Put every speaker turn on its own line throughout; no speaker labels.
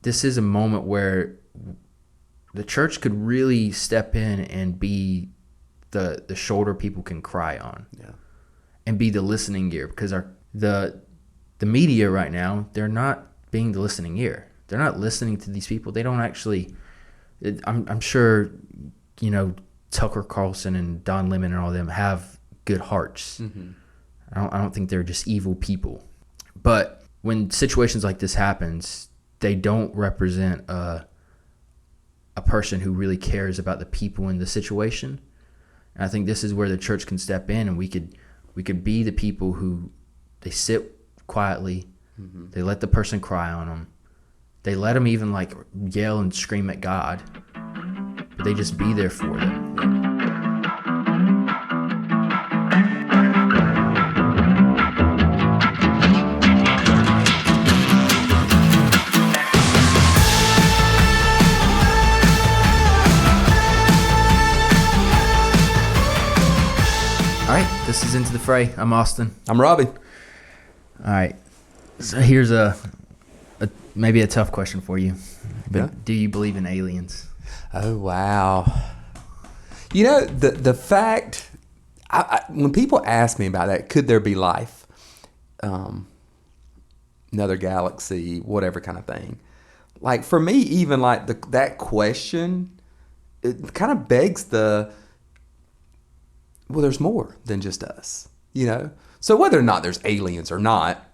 this is a moment where the church could really step in and be the shoulder people can cry on.
Yeah.
And be the listening ear, because the media right now, they're not being the listening ear. They're not listening to these people. They don't actually. I'm sure, Tucker Carlson and Don Lemon and all of them have good hearts.
Mm-hmm.
I don't think they're just evil people. But when situations like this happens, they don't represent a person who really cares about the people in the situation. And I think this is where the church can step in, and we could be the people who they sit quietly.
Mm-hmm. They
They let the person cry on them. They let them even like yell and scream at God, but they just be there for them. All right, this is Into the Fray. I'm Austin.
I'm Robby.
All right, so here's maybe a tough question for you. But
Yeah.
do you believe in aliens?
Oh, wow. The fact, when people ask me about that, could there be life, another galaxy, whatever kind of thing, like for me, even like that question, it kind of begs there's more than just us, So whether or not there's aliens or not,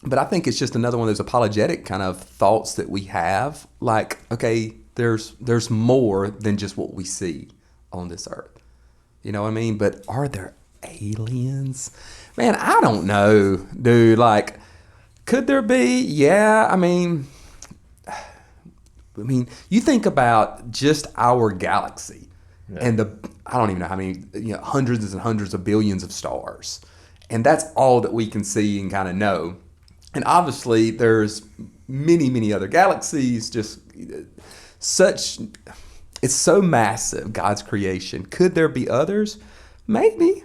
but I think it's just another one of those apologetic kind of thoughts that we have. Like, okay, there's more than just what we see on this earth. You know what I mean? But are there aliens? Man, I don't know, dude. Like, could there be? Yeah, I mean, you think about just our galaxy and I don't even know how many, hundreds and hundreds of billions of stars. And that's all that we can see and kind of know. And obviously, there's many, many other galaxies. It's so massive, God's creation. Could there be others? Maybe.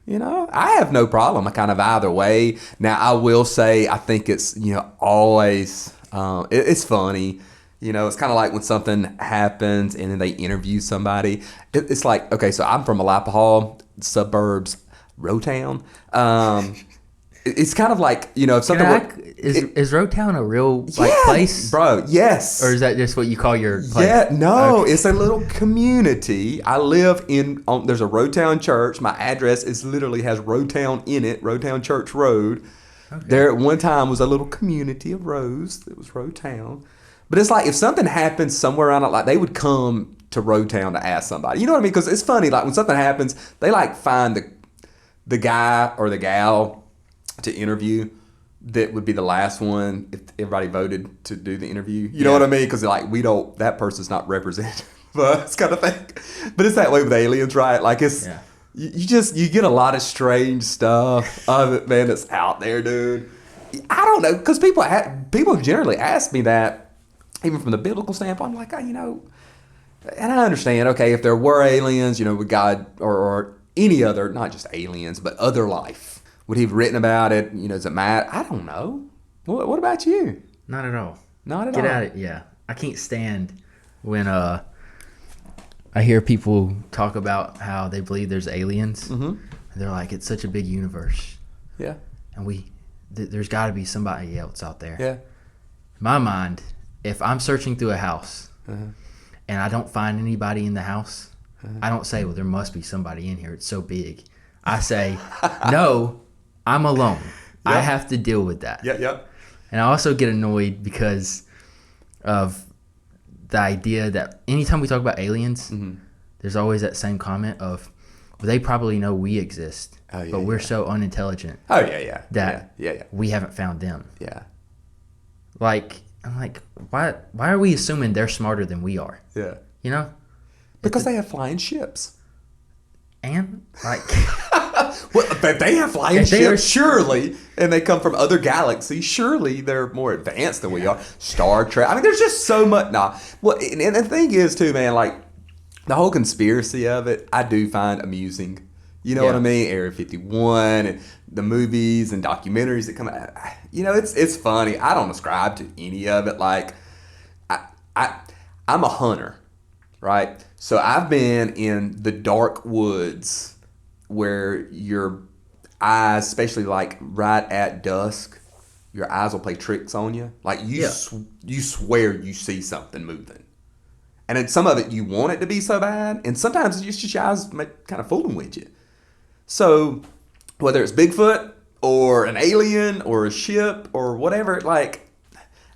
I have no problem. Kind of either way. Now, I will say, I think it's always it's funny. It's kind of like when something happens and then they interview somebody. It's like, okay, so I'm from Alapahaw, suburbs, Rotown. It's kind of like, if something
is Rotown a real place?
Bro, yes.
Or is that just what you call your place?
Yeah, no,
Okay.
It's a little community. I live there's a Rotown church. My address literally has Rotown in it, Rotown Church Road. Okay. There at one time was a little community of rows that was Rotown. But it's like if something happens somewhere around it, like they would come to Rotown to ask somebody. You know what I mean? Because it's funny, like when something happens, they like find the guy or the gal to interview that would be the last one if everybody voted to do the interview. You know what I mean? Because like that person's not represented by us kind of thing. But it's that way with aliens, right? Like it's you get a lot of strange stuff of it, man. That's out there, dude. I don't know, because people generally ask me that, even from the biblical standpoint. I'm like, and I understand. Okay, if there were aliens, with God or any other, not just aliens, but other life. Would he have written about it? Does it matter? I don't know. What about you?
Not at all.
Not at
all. Get out of it. Yeah. I can't stand when I hear people talk about how they believe there's aliens. Mm-hmm. And they're like, it's such a big universe.
Yeah.
And there's got to be somebody else out there.
Yeah.
In my mind, if I'm searching through a house and I don't find anybody in the house, I don't say, well, there must be somebody in here. It's so big. I say, no, I'm alone. Yep. I have to deal with that.
Yeah.
And I also get annoyed because of the idea that anytime we talk about aliens, there's always that same comment of, well, they probably know we exist, but we're so unintelligent.
Oh, yeah.
That
yeah.
we haven't found them.
Yeah.
Like, I'm like, why are we assuming they're smarter than we are?
Yeah. Because they have flying ships.
And, like...
but they have flying ships, surely, and they come from other galaxies. Surely they're more advanced than we are. Star Trek. I mean, there's just so much. Well, and the thing is, too, man, like, the whole conspiracy of it, I do find amusing. You know what I mean? Area 51 and the movies and documentaries that come out. It's funny. I don't ascribe to any of it. Like, I'm a hunter, right? So I've been in the dark woods where your eyes, especially like right at dusk, your eyes will play tricks on you. Like you swear you see something moving. And then some of it you want it to be so bad, and sometimes it's just your eyes kind of fooling with you. So whether it's Bigfoot or an alien or a ship or whatever, like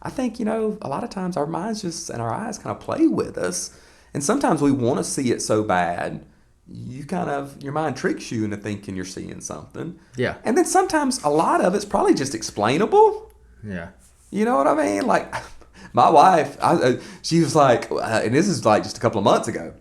I think, a lot of times our minds and our eyes kind of play with us. And sometimes we want to see it so bad, your mind tricks you into thinking you're seeing something.
Yeah.
And then sometimes a lot of it's probably just explainable.
Yeah.
You know what I mean? Like my wife, she was like, and this is like just a couple of months ago,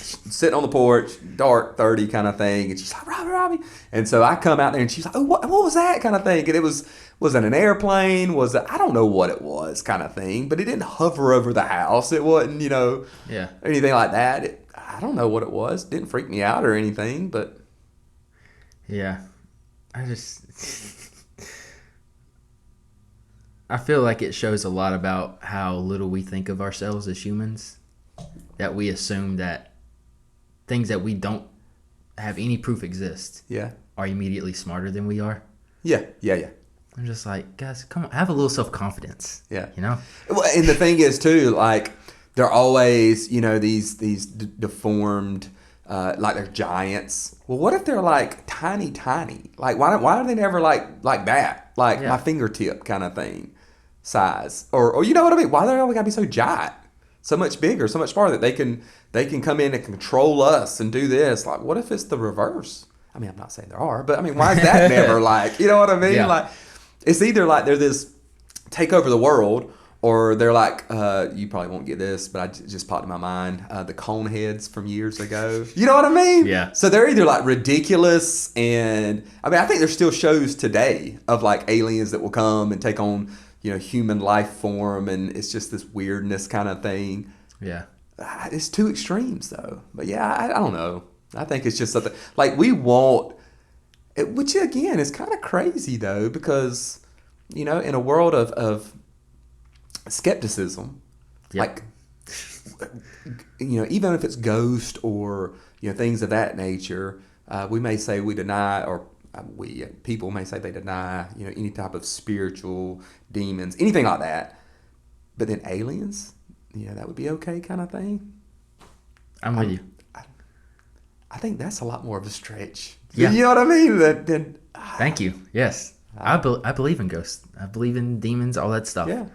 sitting on the porch, dark 30 kind of thing. And she's like, Robby. And so I come out there and she's like, oh, what was that kind of thing? And it was it an airplane? I don't know what it was kind of thing, but it didn't hover over the house. It wasn't, anything like that. I don't know what it was. It didn't freak me out or anything, but.
Yeah. I feel like it shows a lot about how little we think of ourselves as humans, that we assume that things that we don't have any proof exist are immediately smarter than we are.
Yeah.
I'm just like, guys, come on, have a little self-confidence.
Yeah.
Well,
and the thing is, too, like, they're always, these deformed, like they're giants. Well, what if they're like tiny? Like, why are they never like that? Like my fingertip kind of thing size. Or you know what I mean? Why do they always gotta be so giant? So much bigger, so much smarter that they can come in and control us and do this. Like, what if it's the reverse? I mean, I'm not saying there are, but I mean, why is that never like, you know what I mean? Yeah. Like, it's either like they're this take over the world, or they're like, you probably won't get this, but it just popped in my mind, the cone heads from years ago. You know what I mean?
Yeah.
So they're either like ridiculous, and I mean, I think there's still shows today of like aliens that will come and take on, human life form, and it's just this weirdness kind of thing.
Yeah.
It's two extremes though. But yeah, I don't know. I think it's just something like we want, which again is kind of crazy though, because, in a world of skepticism, like, even if it's ghost or, things of that nature, we may say we deny, or people may say they deny, any type of spiritual demons, anything like that. But then aliens, that would be okay kind of thing.
I'm with you.
I think that's a lot more of a stretch.
Yeah.
You know what I mean?
Thank you. Yes. I believe in ghosts. I believe in demons, all that stuff.
Yeah.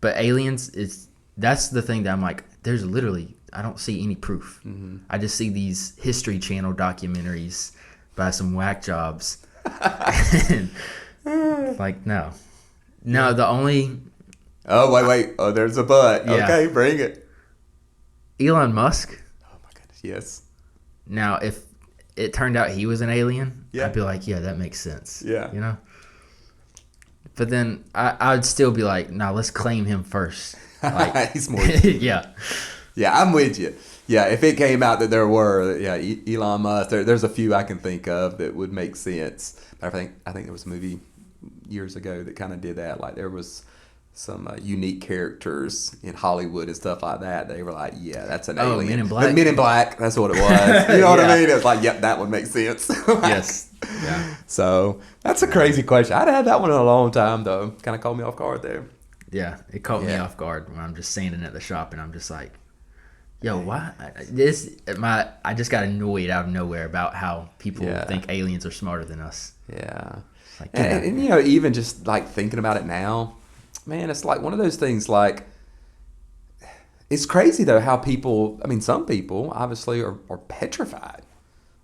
But aliens, that's the thing that I'm like, there's literally, I don't see any proof. Mm-hmm. I just see these History Channel documentaries by some whack jobs. And, like, no. No, the only...
Oh, wait. Oh, there's a but. Yeah. Okay, bring it.
Elon Musk.
Oh, my goodness, yes.
Now, if it turned out he was an alien,
yeah.
I'd be like, yeah, that makes sense.
Yeah.
But then I'd still be like, no, let's claim him first. Like,
he's more.
Yeah.
Yeah, I'm with you. Yeah, if it came out that there were, Elon Musk, there's a few I can think of that would make sense. But I think there was a movie years ago that kind of did that. Like there was some unique characters in Hollywood and stuff like that. They were like, yeah, that's an alien.
Men in Black.
Men in Black, that's what it was. You know what I mean? It was like, yep, that would make sense.
Yes. Yeah.
So that's a crazy question. I'd had that one in a long time, though. Kind of caught me off guard there.
Yeah, it caught me off guard when I'm just standing at the shop and I'm just like, yo, why? I just got annoyed out of nowhere about how people think aliens are smarter than us.
Yeah.
Like,
and even just like thinking about it now, man, it's like one of those things like, it's crazy though how people, some people obviously are petrified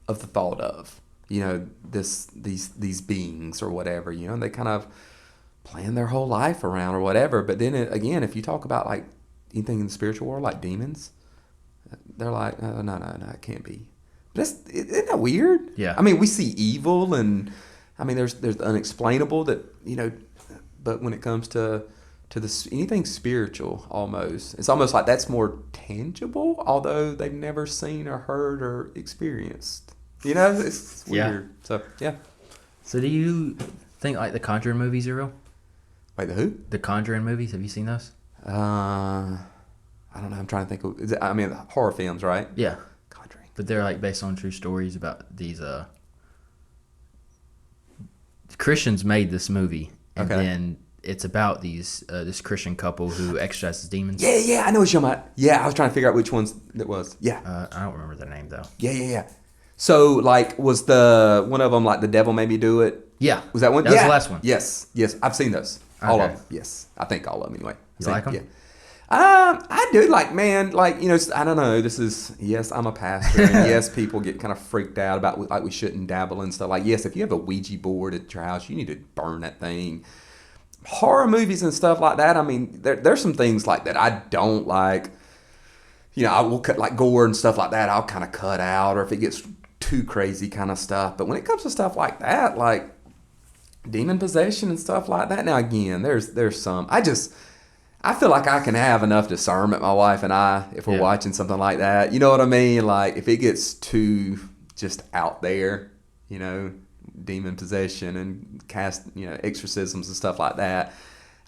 of the thought of, these beings or whatever, and they kind of plan their whole life around or whatever. But then again, if you talk about like anything in the spiritual world, like demons, they're like, no, it can't be. But isn't that weird?
Yeah.
We see evil and, there's the unexplainable that, but when it comes to anything spiritual, it's almost like that's more tangible, although they've never seen or heard or experienced. It's weird. So, yeah.
So do you think like the Conjuring movies are real?
Wait, the who?
The Conjuring movies. Have you seen those?
I don't know. I'm trying to think of. Horror films, right?
Yeah,
Conjuring.
but they're like based on true stories about these. Christians made this movie, and then it's about this Christian couple who exorcises demons.
Yeah. I know what you're talking about. Yeah, I was trying to figure out which ones it was. Yeah.
I don't remember their name though.
Yeah. So, like, was the one of them like The Devil Made Me Do It?
Yeah.
Was that one?
That was the last one.
Yes. I've seen those. All of them. Yes. I think all of them anyway.
You like them?
Yeah. I do. Like, man, like, you know, I don't know. Yes, I'm a pastor. And yes, people get kind of freaked out about, like, we shouldn't dabble and stuff. Like, yes, if you have a Ouija board at your house, you need to burn that thing. Horror movies and stuff like that, I mean, there's some things like that I don't like. You know, I will cut, like, gore and stuff like that, I'll kind of cut out, or if it gets too crazy kind of stuff. But when it comes to stuff like that, like demon possession and stuff like that, now again, there's some. I feel like I can have enough discernment, my wife and I, if we're watching something like that. You know what I mean? Like, if it gets too just out there, you know, demon possession and exorcisms and stuff like that,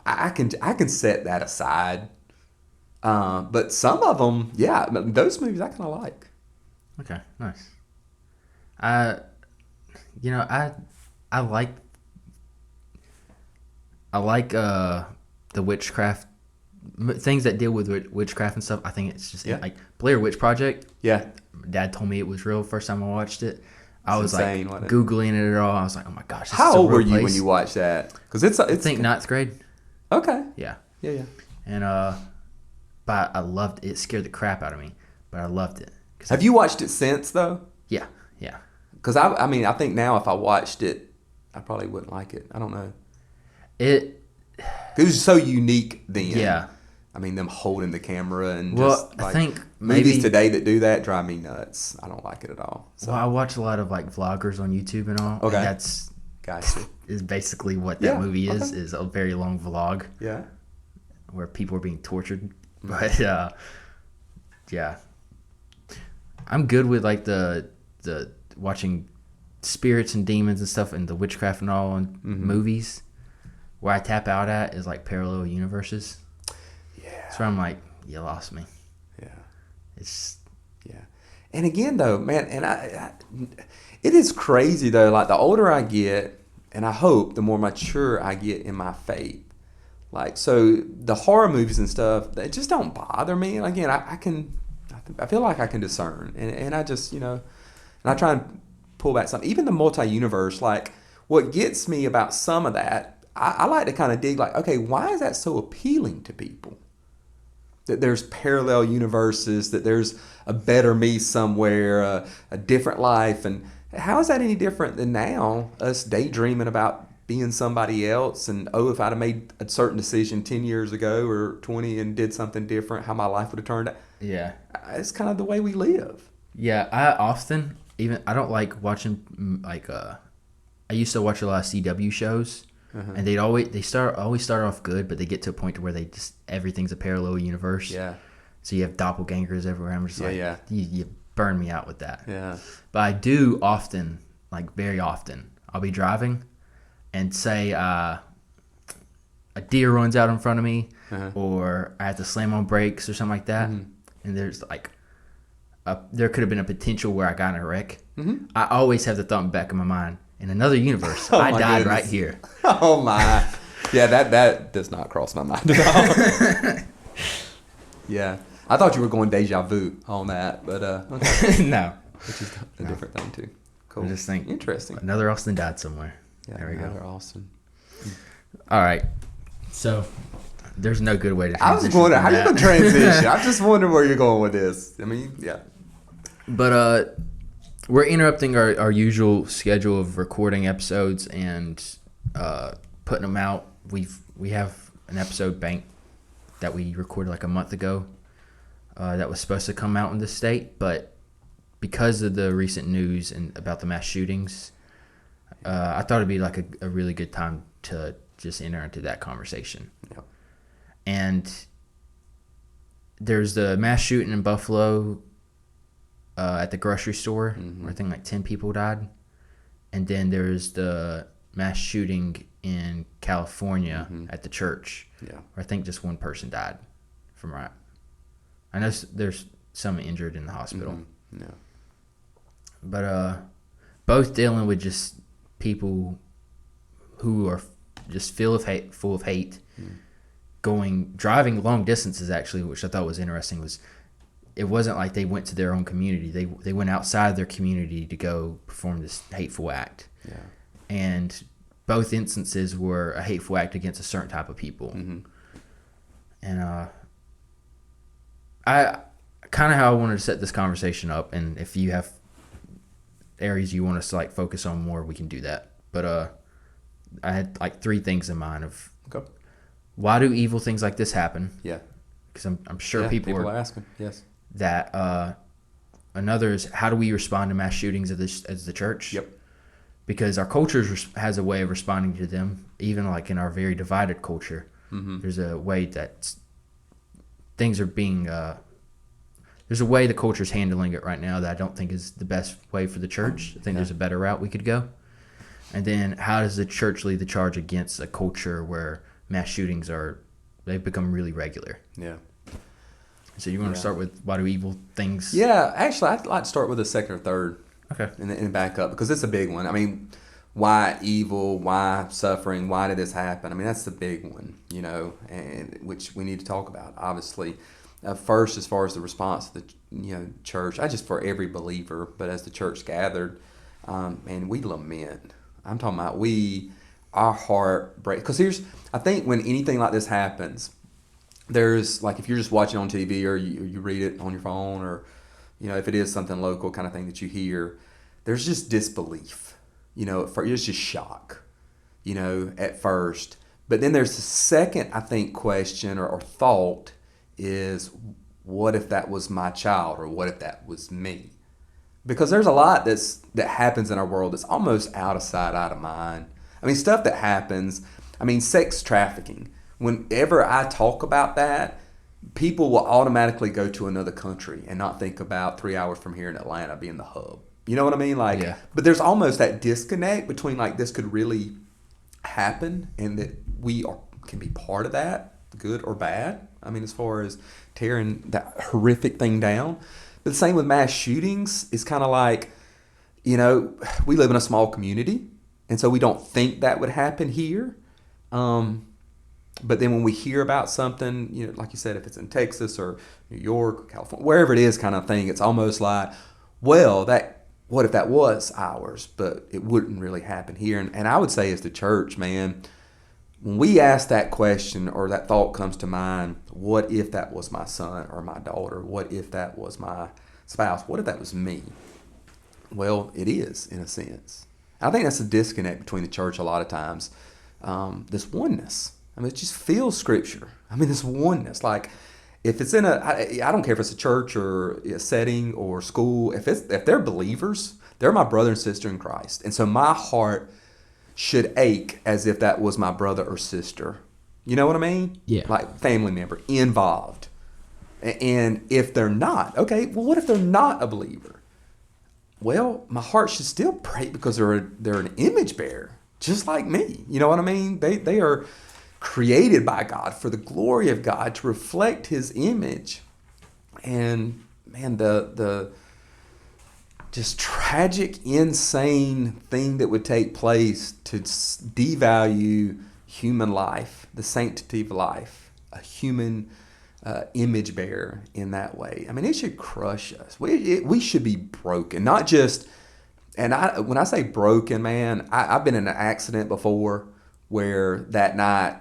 I can set that aside. But some of them, those movies I kind of like.
Okay, nice. I like the witchcraft things that deal with witchcraft and stuff. I think it's just like Blair Witch Project.
Yeah.
Dad told me it was real first time I watched it. I was
insane,
like Googling it all. I was like, oh my gosh.
How old were you when you watched that? Because
I think ninth grade.
Okay.
Yeah.
Yeah.
And but I loved it. It scared the crap out of me, but I loved it.
Have you watched it since though?
Yeah.
Because I think now if I watched it, I probably wouldn't like it. I don't know.
It
was so unique then.
Yeah.
I mean, them holding the camera and
I think
movies today that do that drive me nuts. I don't like it at all. So.
Well, I watch a lot of like vloggers on YouTube and all.
Okay.
And that's
gotcha.
Is basically what that movie is a very long vlog.
Yeah.
Where people are being tortured. But yeah. I'm good with like the watching spirits and demons and stuff and the witchcraft and all in movies. Where I tap out at is like parallel universes. Yeah. So I'm like, you lost me.
Yeah.
It's
And again though, man, and I it is crazy though, like the older I get, and I hope the more mature I get in my faith. Like, so the horror movies and stuff, they just don't bother me. Again, I feel like I can discern, and I just, you know, and I try and pull back some. Even the multi-universe, like, what gets me about some of that, I like to kind of dig, like, okay, why is that so appealing to people? That there's parallel universes, that there's a better me somewhere, a different life, and how is that any different than now, us daydreaming about being somebody else, and if I'd have made a certain decision 10 years ago or 20 and did something different, how my life would have turned out.
Yeah.
It's kind of the way we live.
Yeah, I don't like watching, like, I used to watch a lot of CW shows, and they always start off good, but they get to a point to where everything's a parallel universe.
Yeah.
So you have doppelgangers everywhere. I'm just you burn me out with that.
Yeah.
But I do often, like very often, I'll be driving and say a deer runs out in front of me, or I have to slam on brakes or something like that, and there's like there could have been a potential where I got in a wreck. I always have the thought in the back of my mind, in another universe, I died right here.
Oh my. Yeah, that does not cross my mind at all. Yeah. I thought you were going deja vu on that, but okay.
No.
Which is a different thing too. Cool.
I just think
interesting.
Another Austin died somewhere.
Yeah,
there we go.
Another Austin.
All right. So there's no good way to
transition. I was wondering how you gonna transition. I just wondering where you're going with this. I mean, yeah.
But we're interrupting our usual schedule of recording episodes and putting them out. We have an episode bank that we recorded like a month ago that was supposed to come out in the state, but because of the recent news and about the mass shootings, I thought it'd be like a really good time to just enter into that conversation.
Yep. And
there's the mass shooting in Buffalo at the grocery store, where I think like 10 people died. And then there's the mass shooting in California at the church, where I think just one person died from right. I know there's some injured in the hospital.
Mm-hmm. Yeah.
But both dealing with just people who are just full of hate, driving long distances, actually, which I thought was interesting. Was it wasn't like they went to their own community. They went outside their community to go perform this hateful act.
Yeah.
And both instances were a hateful act against a certain type of people.
Mm-hmm.
And I kind of how I wanted to set this conversation up, and if you have areas you want us to like focus on more, we can do that. But I had like 3 things in mind of why do evil things like this happen?
Yeah.
Because I'm sure people
are asking. Yes.
That another is how do we respond to mass shootings as the church?
Yep.
Because our culture has a way of responding to them, even like in our very divided culture.
Mm-hmm.
There's a way that things are being. There's a way the culture's handling it right now that I don't think is the best way for the church. I think there's a better route we could go. And then how does the church lead the charge against a culture where mass shootings they've become really regular?
Yeah.
So you want to start with why do evil things?
Yeah, actually, I'd like to start with the second or third.
Okay.
And then back up, because it's a big one. I mean, why evil? Why suffering? Why did this happen? I mean, that's the big one, and which we need to talk about, obviously. First, as far as the response of the church, not just for every believer, but as the church gathered, and we lament. I'm talking about our heart breaks. Because I think when anything like this happens, there's like if you're just watching on TV or you read it on your phone or if it is something local kind of thing that you hear, there's just disbelief. It's just shock. At first, but then there's the second I think question or thought is what if that was my child or what if that was me? Because there's a lot that happens in our world that's almost out of sight, out of mind. I mean, stuff that happens. I mean, sex trafficking. Whenever I talk about that, people will automatically go to another country and not think about 3 hours from here in Atlanta being the hub. You know what I mean? Like, But there's almost that disconnect between like this could really happen and that we can be part of that, good or bad. I mean, as far as tearing that horrific thing down. But the same with mass shootings. It's kind of like, we live in a small community, and so we don't think that would happen here. But then when we hear about something, like you said, if it's in Texas or New York or California, wherever it is kind of thing, it's almost like, well, what if that was ours, but it wouldn't really happen here. And I would say as the church, man, when we ask that question or that thought comes to mind, what if that was my son or my daughter? What if that was my spouse? What if that was me? Well, it is in a sense. I think that's a disconnect between the church a lot of times. This oneness. I mean, it just feels Scripture. I mean, this oneness. Like, if it's I don't care if it's a church or a setting or school. If they're believers, they're my brother and sister in Christ. And so my heart should ache as if that was my brother or sister. You know what I mean?
Yeah.
Like family member involved. And if they're not, okay, well, what if they're not a believer? Well, my heart should still break because they're an image bearer, just like me. You know what I mean? They are created by God for the glory of God to reflect His image. And man, the just tragic, insane thing that would take place to devalue human life, the sanctity of life, a human image bearer in that way. I mean, it should crush us. We should be broken, not just. And when I say broken, man, I've been in an accident before where that night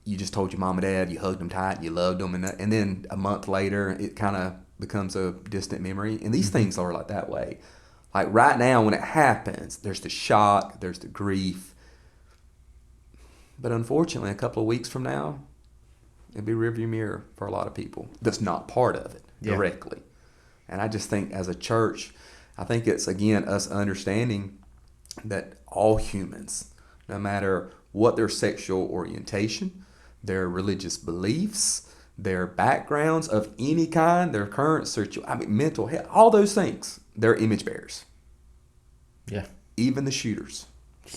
you just told your mom and dad, you hugged them tight, you loved them, and then a month later it kind of becomes a distant memory. And these things are like that way. Like right now when it happens, there's the shock, there's the grief. But unfortunately, a couple of weeks from now, it'll be rearview mirror for a lot of people that's not part of it directly. And I just think as a church, I think it's, again, us understanding that all humans, no matter what their sexual orientation, their religious beliefs, their backgrounds of any kind, their current mental health, all those things, they're image bearers.
Yeah.
Even the shooters.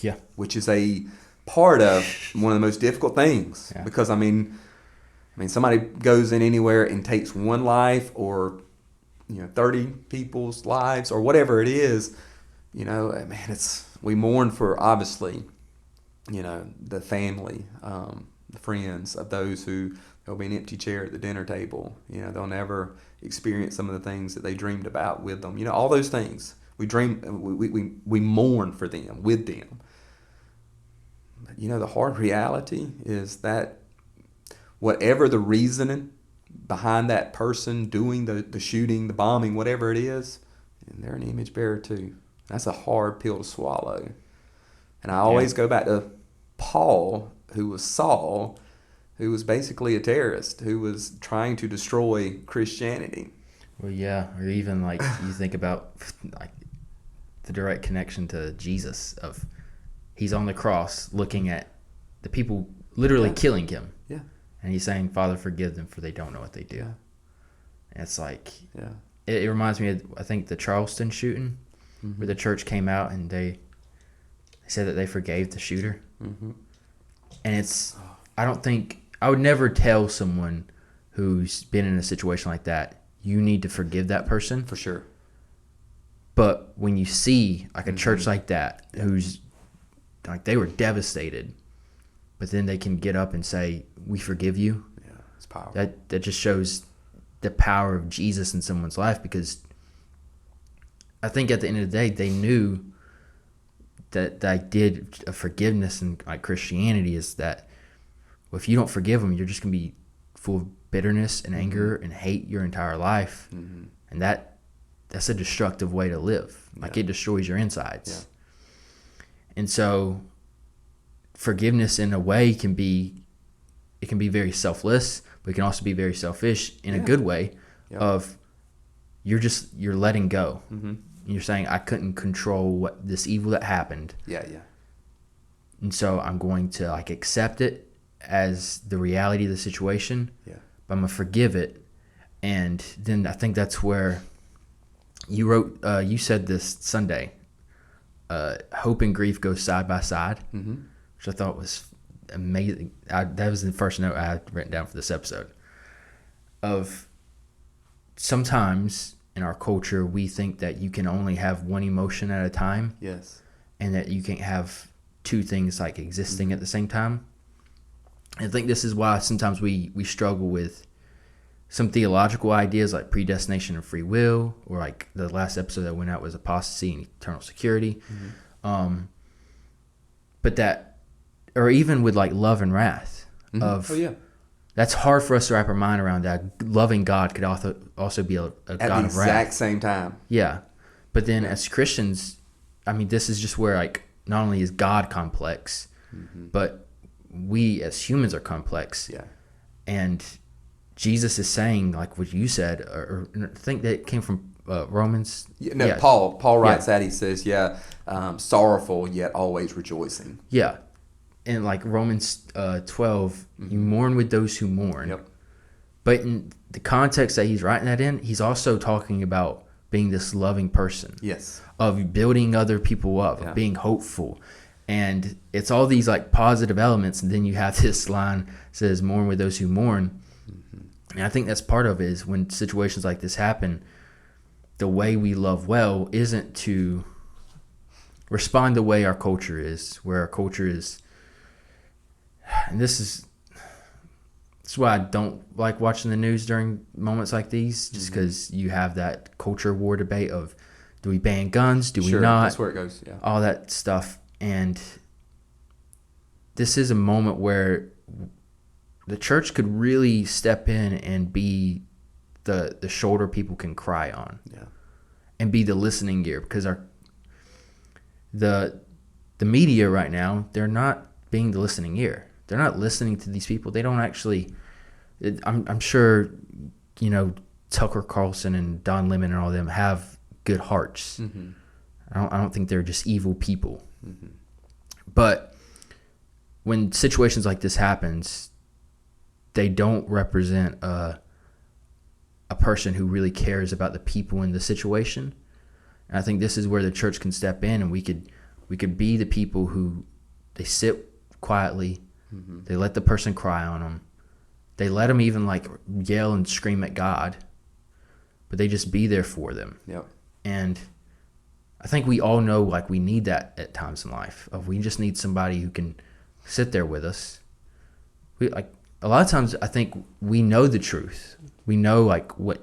Yeah.
Which is a part of one of the most difficult things.
Yeah.
Because, mean, somebody goes in anywhere and takes one life or, 30 people's lives or whatever it is, man, we mourn for, obviously, the family, the friends of those who there'll be an empty chair at the dinner table. They'll never experience some of the things that they dreamed about with them. All those things we mourn for them, with them. But, the hard reality is that whatever the reasoning behind that person doing the shooting, the bombing, whatever it is, and they're an image bearer too. That's a hard pill to swallow. And I always go back to Paul, who was Saul, who was basically a terrorist, who was trying to destroy Christianity.
Well, yeah, or even like you think about like the direct connection to Jesus of he's on the cross looking at the people literally killing him.
Yeah.
And he's saying, Father, forgive them for they don't know what they do.
Yeah.
And it's like,
yeah,
it reminds me of, I think, the Charleston shooting, where the church came out and they said that they forgave the shooter. And I would never tell someone who's been in a situation like that, you need to forgive that person.
For sure.
But when you see like a church like that, who's like, they were devastated, but then they can get up and say, we forgive you.
Yeah, it's powerful.
That just shows the power of Jesus in someone's life, because I think at the end of the day, they knew that the idea of forgiveness and like Christianity is that, well, if you don't forgive them, you're just going to be full of bitterness and anger and hate your entire life. And that's a destructive way to live. Like it destroys your insides. Yeah. And so forgiveness in a way can be very selfless, but it can also be very selfish in a good way of you're letting go. You're saying, I couldn't control this evil that happened.
Yeah.
And so I'm going to like accept it as the reality of the situation.
Yeah.
But I'm going to forgive it. And then I think that's where you wrote, you said this Sunday, hope and grief go side by side, which I thought was amazing. That was the first note I had written down for this episode. Of sometimes in our culture, we think that you can only have one emotion at a time.
Yes.
And that you can't have two things like existing at the same time. I think this is why sometimes we struggle with some theological ideas like predestination and free will, or like the last episode that went out was apostasy and eternal security. But that, or even with like love and wrath of, that's hard for us to wrap our mind around, that loving God could also be a God of wrath. At the
exact same time.
Yeah. But then as Christians, I mean, this is just where like, not only is God complex, but we as humans are complex.
Yeah. And
Jesus is saying, like what you said, or I think that came from Romans.
Paul writes that. He says, sorrowful yet always rejoicing.
Yeah. And like Romans 12, you mourn with those who mourn.
Yep.
But in the context that he's writing that in, he's also talking about being this loving person.
Yes. Of
building other people up, of being hopeful. And it's all these like positive elements. And then you have this line that says, mourn with those who mourn. And I think that's part of it, is when situations like this happen, the way we love well isn't to respond the way our culture is, where our culture is, and this is why I don't like watching the news during moments like these, just because you have that culture war debate of, do we ban guns, do we not?
That's where it goes,
all that stuff. And this is a moment where the church could really step in and be the shoulder people can cry on, and be the listening ear, because the media right now, they're not being the listening ear. They're not listening to these people. They don't actually. I'm sure, Tucker Carlson and Don Lemon and all of them have good hearts. I don't think they're just evil people. But when situations like this happens, they don't represent a person who really cares about the people in the situation. And I think this is where the church can step in, and we could be the people who, they sit quietly, they let the person cry on them, They let them even like yell and scream at God, but they just be there for them.
Yep.
And I think we all know like we need that at times in life. We just need somebody who can sit there with us. We like a lot of times I think we know the truth. We know like what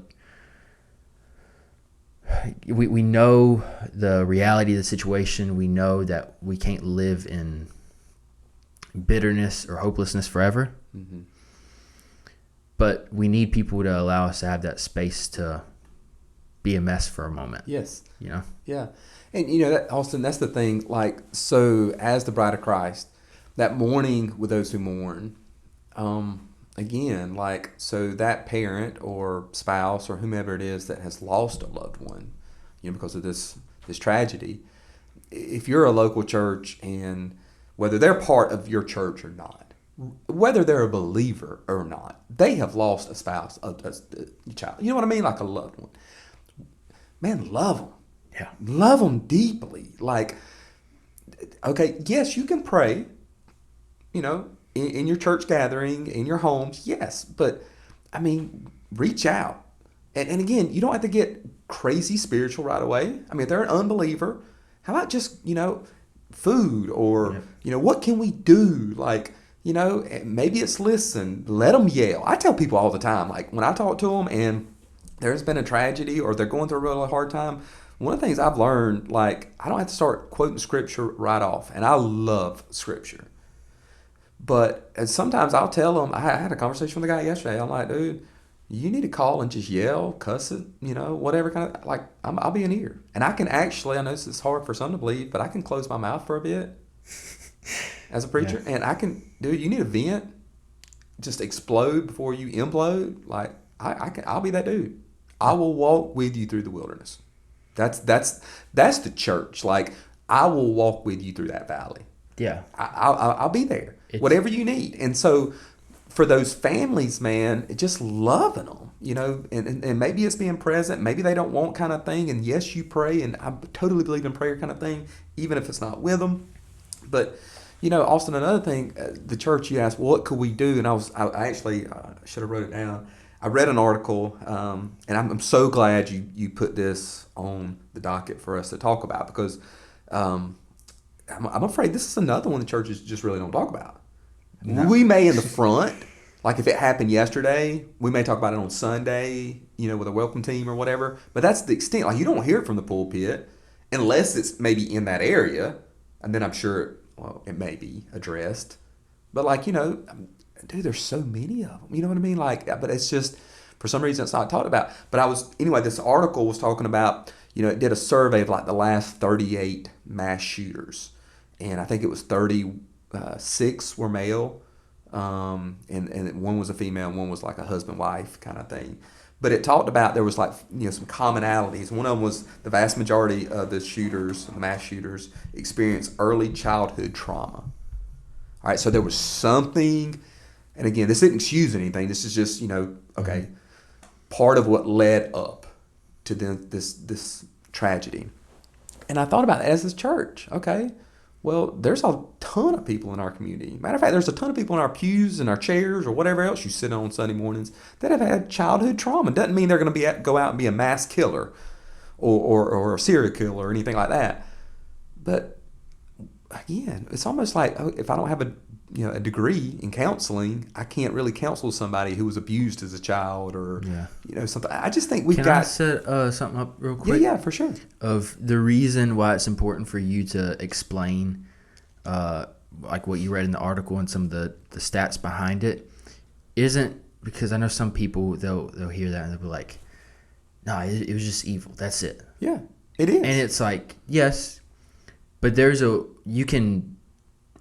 we know the reality of the situation. We know that we can't live in bitterness or hopelessness forever.
Mm-hmm.
But we need people to allow us to have that space to be a mess for a moment.
Yes.
You know?
Yeah. And, you know, that, Austin, that's the thing. Like, so as the bride of Christ, that mourning with those who mourn, again, like, so that parent or spouse or whomever it is that has lost a loved one, you know, because of this tragedy, if you're a local church and whether they're part of your church or not, whether they're a believer or not, they have lost a spouse, a child. You know what I mean? Like a loved one. Man, love them.
Yeah.
Love them deeply. Like, okay, yes, you can pray, you know, in your church gathering, in your homes, yes. But, I mean, reach out. And again, you don't have to get crazy spiritual right away. I mean, if they're an unbeliever, how about just, you know, food or, you know, what can we do? Like, you know, maybe it's listen, let them yell. I tell people all the time, like when I talk to them and there's been a tragedy or they're going through a really hard time, one of the things I've learned, like I don't have to start quoting scripture right off. And I love scripture. But sometimes I'll tell them, I had a conversation with a guy yesterday. I'm like, dude, you need to call and just yell, cuss it, you know, whatever kind of, like I'll be an ear. And I can actually, I know this is hard for some to believe, but I can close my mouth for a bit. As a preacher, and I can, dude, you need a vent, just explode before you implode. Like I'll be that dude. I will walk with you through the wilderness. That's the church. Like I will walk with you through that valley.
Yeah,
I'll be there. Whatever you need. And so for those families, man, just loving them, you know, and maybe it's being present. Maybe they don't want kind of thing. And yes, you pray, and I totally believe in prayer kind of thing, even if it's not with them. But you know, Austin, another thing, the church, you asked, well, what could we do? And I actually should have wrote it down. I read an article, and I'm so glad you put this on the docket for us to talk about because I'm afraid this is another one the churches just really don't talk about. No. We may in the front, like if it happened yesterday, we may talk about it on Sunday, you know, with a welcome team or whatever. But that's the extent. Like you don't hear it from the pulpit unless it's maybe in that area, and then I'm sure it may be addressed, but like, you know, dude, there's so many of them, you know what I mean? Like, but it's just, for some reason it's not talked about. But anyway, this article was talking about, you know, it did a survey of like the last 38 mass shooters. And I think it was 36 were male. And one was a female and one was like a husband-wife kind of thing. But it talked about there was like, you know, some commonalities. One of them was the vast majority of the shooters, the mass shooters, experienced early childhood trauma. All right, so there was something, and again, this didn't excuse anything. This is just, you know, okay, part of what led up to this tragedy. And I thought about it as this church. Okay, well, there's a ton of people in our community. Matter of fact, there's a ton of people in our pews and our chairs or whatever else you sit on Sunday mornings that have had childhood trauma. Doesn't mean they're going to go out and be a mass killer or a serial killer or anything like that. But again, it's almost like if I don't have a degree in counseling, I can't really counsel somebody who was abused as a child or you know, something. I just think
Can I set something up real quick?
Yeah, for sure.
Of the reason why it's important for you to explain like what you read in the article and some of the stats behind it isn't because I know some people they'll hear that and they'll be like, no, it was just evil. That's it.
Yeah, it is.
And it's like, yes, but you can,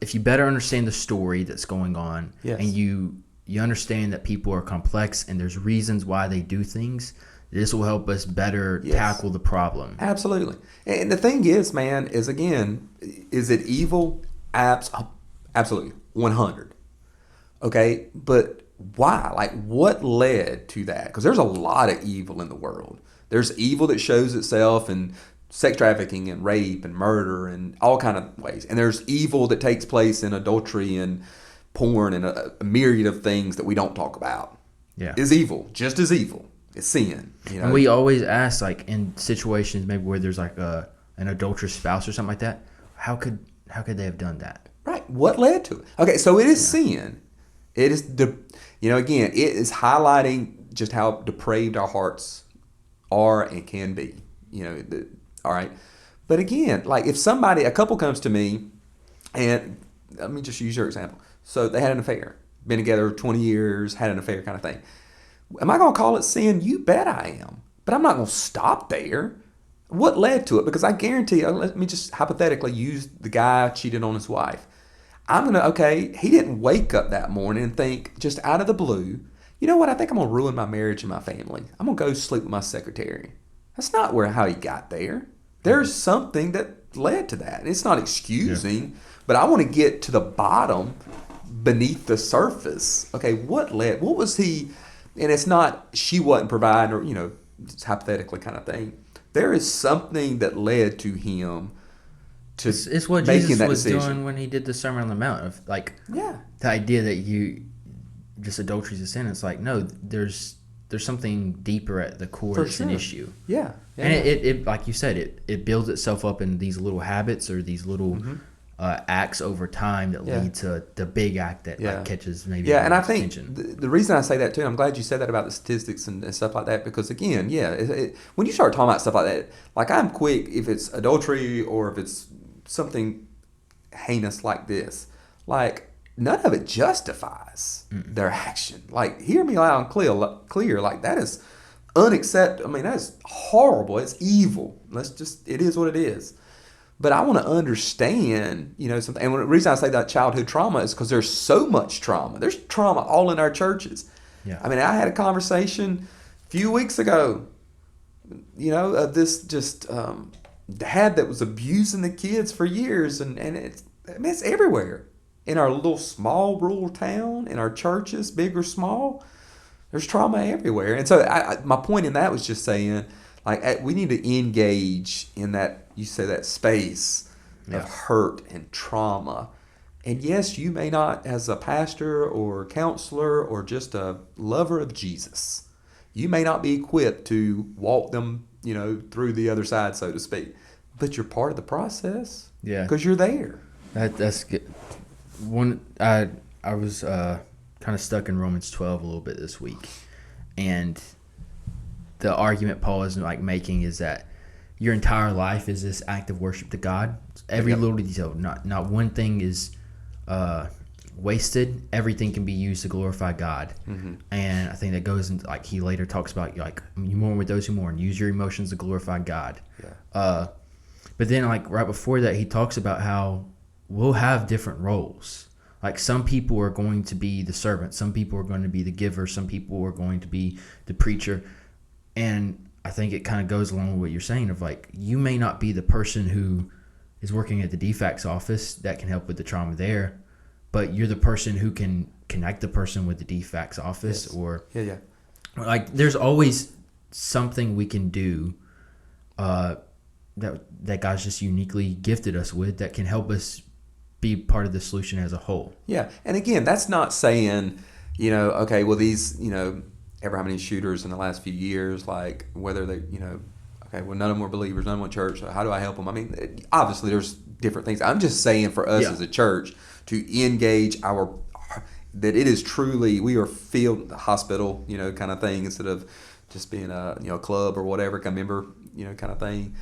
if you better understand the story that's going on,
yes,
and you understand that people are complex and there's reasons why they do things, this will help us better tackle the problem.
Absolutely. And the thing is, man, is again, is it evil? Absolutely. 100. Okay. But why? Like what led to that? Because there's a lot of evil in the world. There's evil that shows itself in sex trafficking and rape and murder and all kind of ways. And there's evil that takes place in adultery and porn and a myriad of things that we don't talk about is evil, just as evil. It's sin. You know?
And we always ask, like, in situations maybe where there's like an adulterous spouse or something like that, how could they have done that?
Right. What led to it? Okay, so it is sin. It is again, it is highlighting just how depraved our hearts are and can be. All right. But again, like if a couple comes to me, and let me just use your example. So they had an affair, been together 20 years, had an affair kind of thing. Am I going to call it sin? You bet I am. But I'm not going to stop there. What led to it? Because I guarantee you, let me just hypothetically use the guy cheated on his wife. He didn't wake up that morning and think, just out of the blue, you know what, I think I'm going to ruin my marriage and my family. I'm going to go sleep with my secretary. That's not how he got there. There's something that led to that. And it's not excusing, but I want to get to the bottom beneath the surface. Okay, what was he, and it's not she wasn't providing or, just hypothetically kind of thing. There is something that led to him to
it's what
making
Jesus
that
was
decision.
doing when he did the Sermon on the Mount of the idea that just adultery is a sin. It's like, no, there's something deeper at the core that's an issue.
Yeah.
And it like you said, it builds itself up in these little habits or these little acts over time that lead to the big act that like, catches maybe
and I think
attention.
the reason I say that too, I'm glad you said that about the statistics and stuff like that, because again, when you start talking about stuff like that, like I'm quick if it's adultery or if it's something heinous like this, like none of it justifies their action. Like, hear me loud and clear. Like, that is unacceptable. I mean, that is horrible. It's evil. It is what it is. But I want to understand, something. And the reason I say that childhood trauma is because there's so much trauma. There's trauma all in our churches.
Yeah.
I mean, I had a conversation a few weeks ago, of this dad that was abusing the kids for years. And it's everywhere. In our little small rural town, in our churches, big or small, there's trauma everywhere. And so my point in that was just saying, like, we need to engage in that, you say, that space of hurt and trauma. And yes, you may not, as a pastor or counselor or just a lover of Jesus, you may not be equipped to walk them, through the other side, so to speak. But you're part of the process.
Yeah.
Because you're there.
That's good. I was kind of stuck in Romans 12 a little bit this week, and the argument Paul is like making is that your entire life is this act of worship to God. Every little detail, not one thing is wasted. Everything can be used to glorify God. And I think that goes into, like, he later talks about, like, you mourn with those who mourn. Use your emotions to glorify God. But then, like, right before that, he talks about how we'll have different roles. Like, some people are going to be the servant. Some people are going to be the giver. Some people are going to be the preacher. And I think it kind of goes along with what you're saying of, like, you may not be the person who is working at the DFACS office that can help with the trauma there, but you're the person who can connect the person with the DFACS office. Or like, there's always something we can do that God's just uniquely gifted us with that can help us be part of the solution as a whole.
Yeah. And again, that's not saying, okay, well, these, ever how many shooters in the last few years, like, whether they, okay, well, none of them were believers, none of them were church, so how do I help them? I mean, obviously there's different things. I'm just saying for us as a church to engage that it is truly, we are field hospital, kind of thing, instead of just being a club or whatever, a member, kind of thing.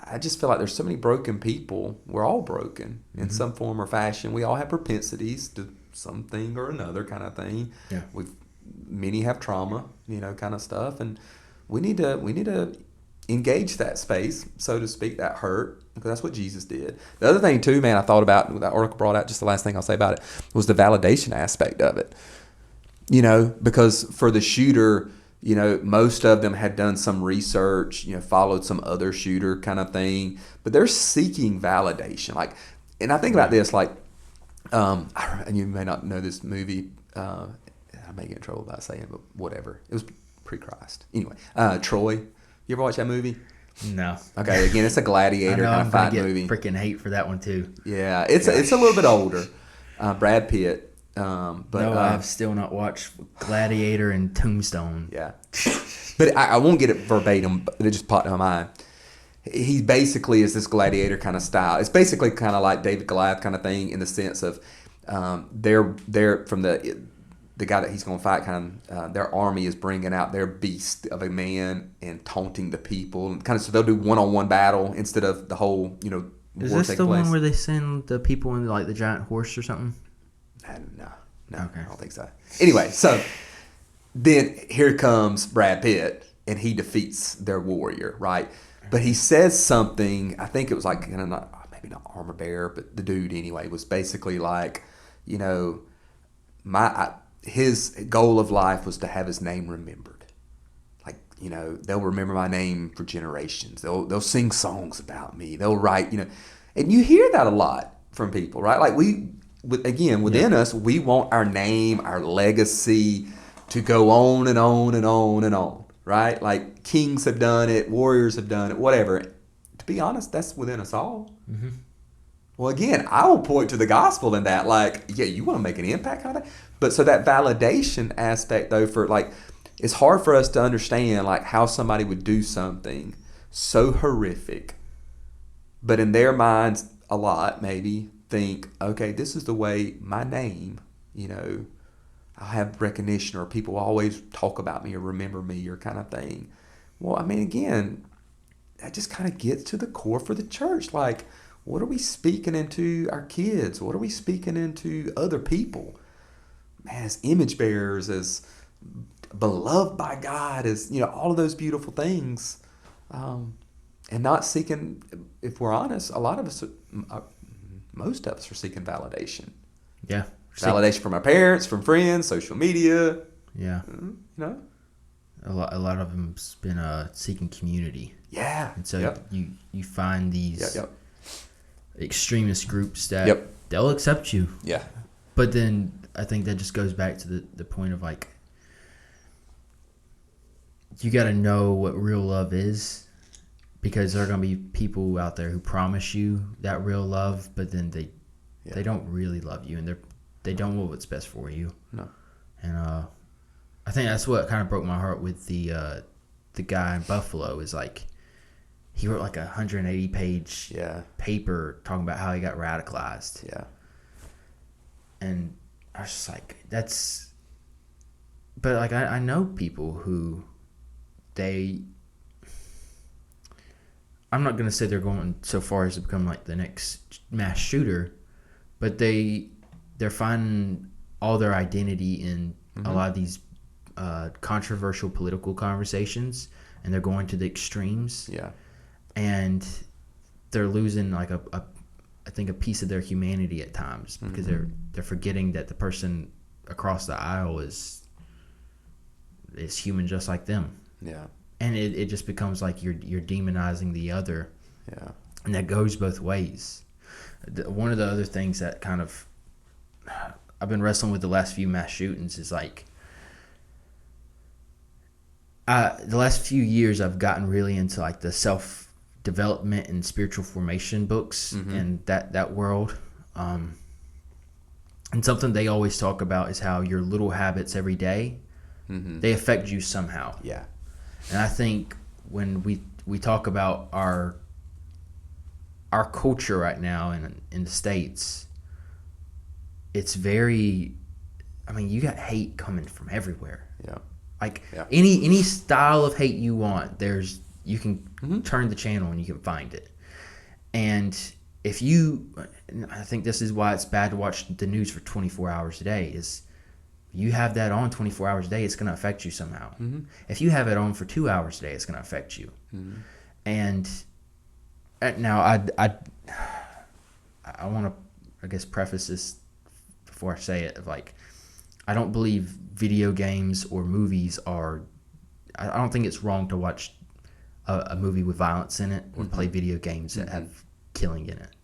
I just feel like there's so many broken people. We're all broken in some form or fashion. We all have propensities to something or another kind of thing.
Yeah.
Many have trauma, kind of stuff, and we need to engage that space, so to speak, that hurt, because that's what Jesus did. The other thing too, man, I thought about, that article brought out, just the last thing I'll say about it, was the validation aspect of it. Because for the shooter, most of them had done some research, followed some other shooter kind of thing, but they're seeking validation. Like, and I think about this, like, and you may not know this movie, I may get in trouble by saying it, but whatever. It was pre-Christ. Anyway, Troy. You ever watch that movie?
No.
Okay, again, it's a gladiator kind of fight movie.
Freaking hate for that one too.
Yeah, it's a little bit older. Brad Pitt. But
no, I've still not watched Gladiator and Tombstone.
Yeah. But I won't get it verbatim, but it just popped in my mind. He basically is this gladiator kind of style. It's basically kind of like David Goliath kind of thing in the sense of they're from the guy that he's going to fight their army is bringing out their beast of a man and taunting the people and kind of so they'll do one-on-one battle instead of the whole
Is
war
this
take
the
place.
one where they send the people in like the giant horse or something?
No,
Okay.
I don't think so. Anyway, so then here comes Brad Pitt, and he defeats their warrior, right? But he says something. I think it was like maybe not armor bearer, but the dude anyway was basically like, his goal of life was to have his name remembered. Like they'll remember my name for generations. They'll sing songs about me. They'll write and you hear that a lot from people, right? Like within us, we want our name, our legacy to go on and on and on and on, right? Like kings have done it, warriors have done it, whatever. To be honest, that's within us all. Mm-hmm. Well, again, I will point to the gospel in that, like, yeah, you want to make an impact on that. But so that validation aspect, though, it's hard for us to understand, like, how somebody would do something so horrific, but in their minds, a lot maybe think, okay, this is the way my name, I'll have recognition or people always talk about me or remember me or kind of thing. Well, I mean, again, that just kind of gets to the core for the church. Like, what are we speaking into our kids? What are we speaking into other people? Man, as image bearers, as beloved by God, as, all of those beautiful things. And not seeking, if we're honest, a lot of us, most of us are seeking validation.
Yeah.
Validation from our parents, from friends, social media.
Yeah. A lot of them's been seeking community.
Yeah.
And so you find these extremist groups that
Yep.
they'll accept you.
Yeah.
But then I think that just goes back to the point of like, you got to know what real love is, because there are going to be people out there who promise you that real love, but then they don't really love you, and they don't know what's best for you.
No.
And I think that's what kind of broke my heart with the guy in Buffalo, is like he wrote like a 180-page paper talking about how he got radicalized.
Yeah.
And I was just like, but like I know people who I'm not going to say they're going so far as to become like the next mass shooter, but they're finding all their identity in a lot of these controversial political conversations, and they're going to the extremes.
Yeah. And
they're losing like I think a piece of their humanity at times, because they're forgetting that the person across the aisle is human just like them.
Yeah.
And it just becomes like you're demonizing the other.
Yeah.
And that goes both ways. One of the other things that kind of I've been wrestling with the last few mass shootings is like, the last few years I've gotten really into like the self-development and spiritual formation books and that world. And something they always talk about is how your little habits every day, they affect you somehow.
Yeah.
And I think when we talk about our culture right now in the States, it's very, I mean, you got hate coming from everywhere.
Yeah.
Like any style of hate you want, you can turn the channel and you can find it. And I think this is why it's bad to watch the news for 24 hours a day, is you have that on 24 hours a day, it's going to affect you somehow. If you have it on for 2 hours a day, it's going to affect you. And now I want to, I guess, preface this before I say it, of like, I don't believe video games or movies I don't think it's wrong to watch a movie with violence in it or play video games that have killing in it.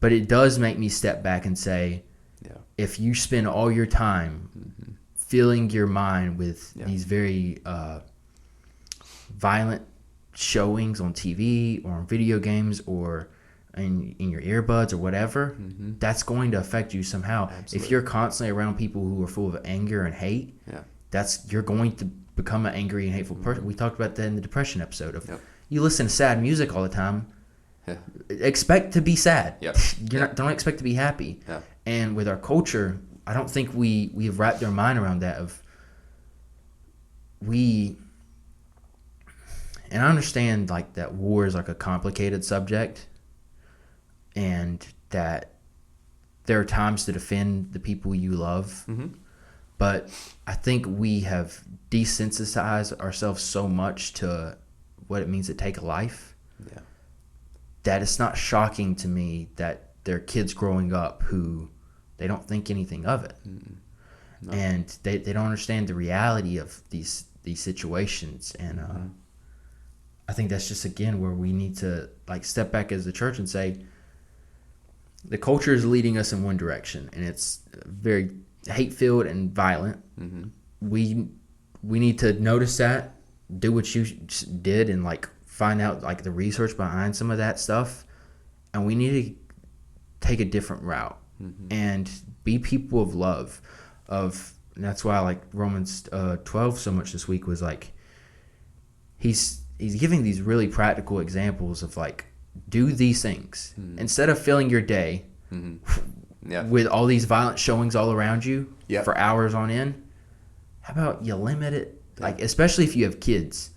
But it does make me step back and say, if you spend all your time filling your mind with these very violent showings on TV or on video games or in your earbuds or whatever, that's going to affect you somehow.
Absolutely.
If you're constantly around people who are full of anger and hate, you're going to become an angry and hateful person. We talked about that in the depression episode of you listen to sad music all the time. Expect to be sad. Don't expect to be happy. And with our culture, I don't think we've wrapped our mind around that and I understand like that war is like a complicated subject and that there are times to defend the people you love. But I think we have desensitized ourselves so much to what it means to take a life that it's not shocking to me that there are kids growing up who they don't think anything of it. No. And they don't understand the reality of these situations. And I think that's just, again, where we need to like step back as a church and say the culture is leading us in one direction, and it's very hate-filled and violent. We need to notice that, do what you did, and like find out like the research behind some of that stuff, and we need to take a different route and be people of love. And that's why I like Romans 12 so much this week. Was like he's giving these really practical examples of like, do these things instead of filling your day with all these violent showings all around you for hours on end. How about you limit it, like especially if you have kids.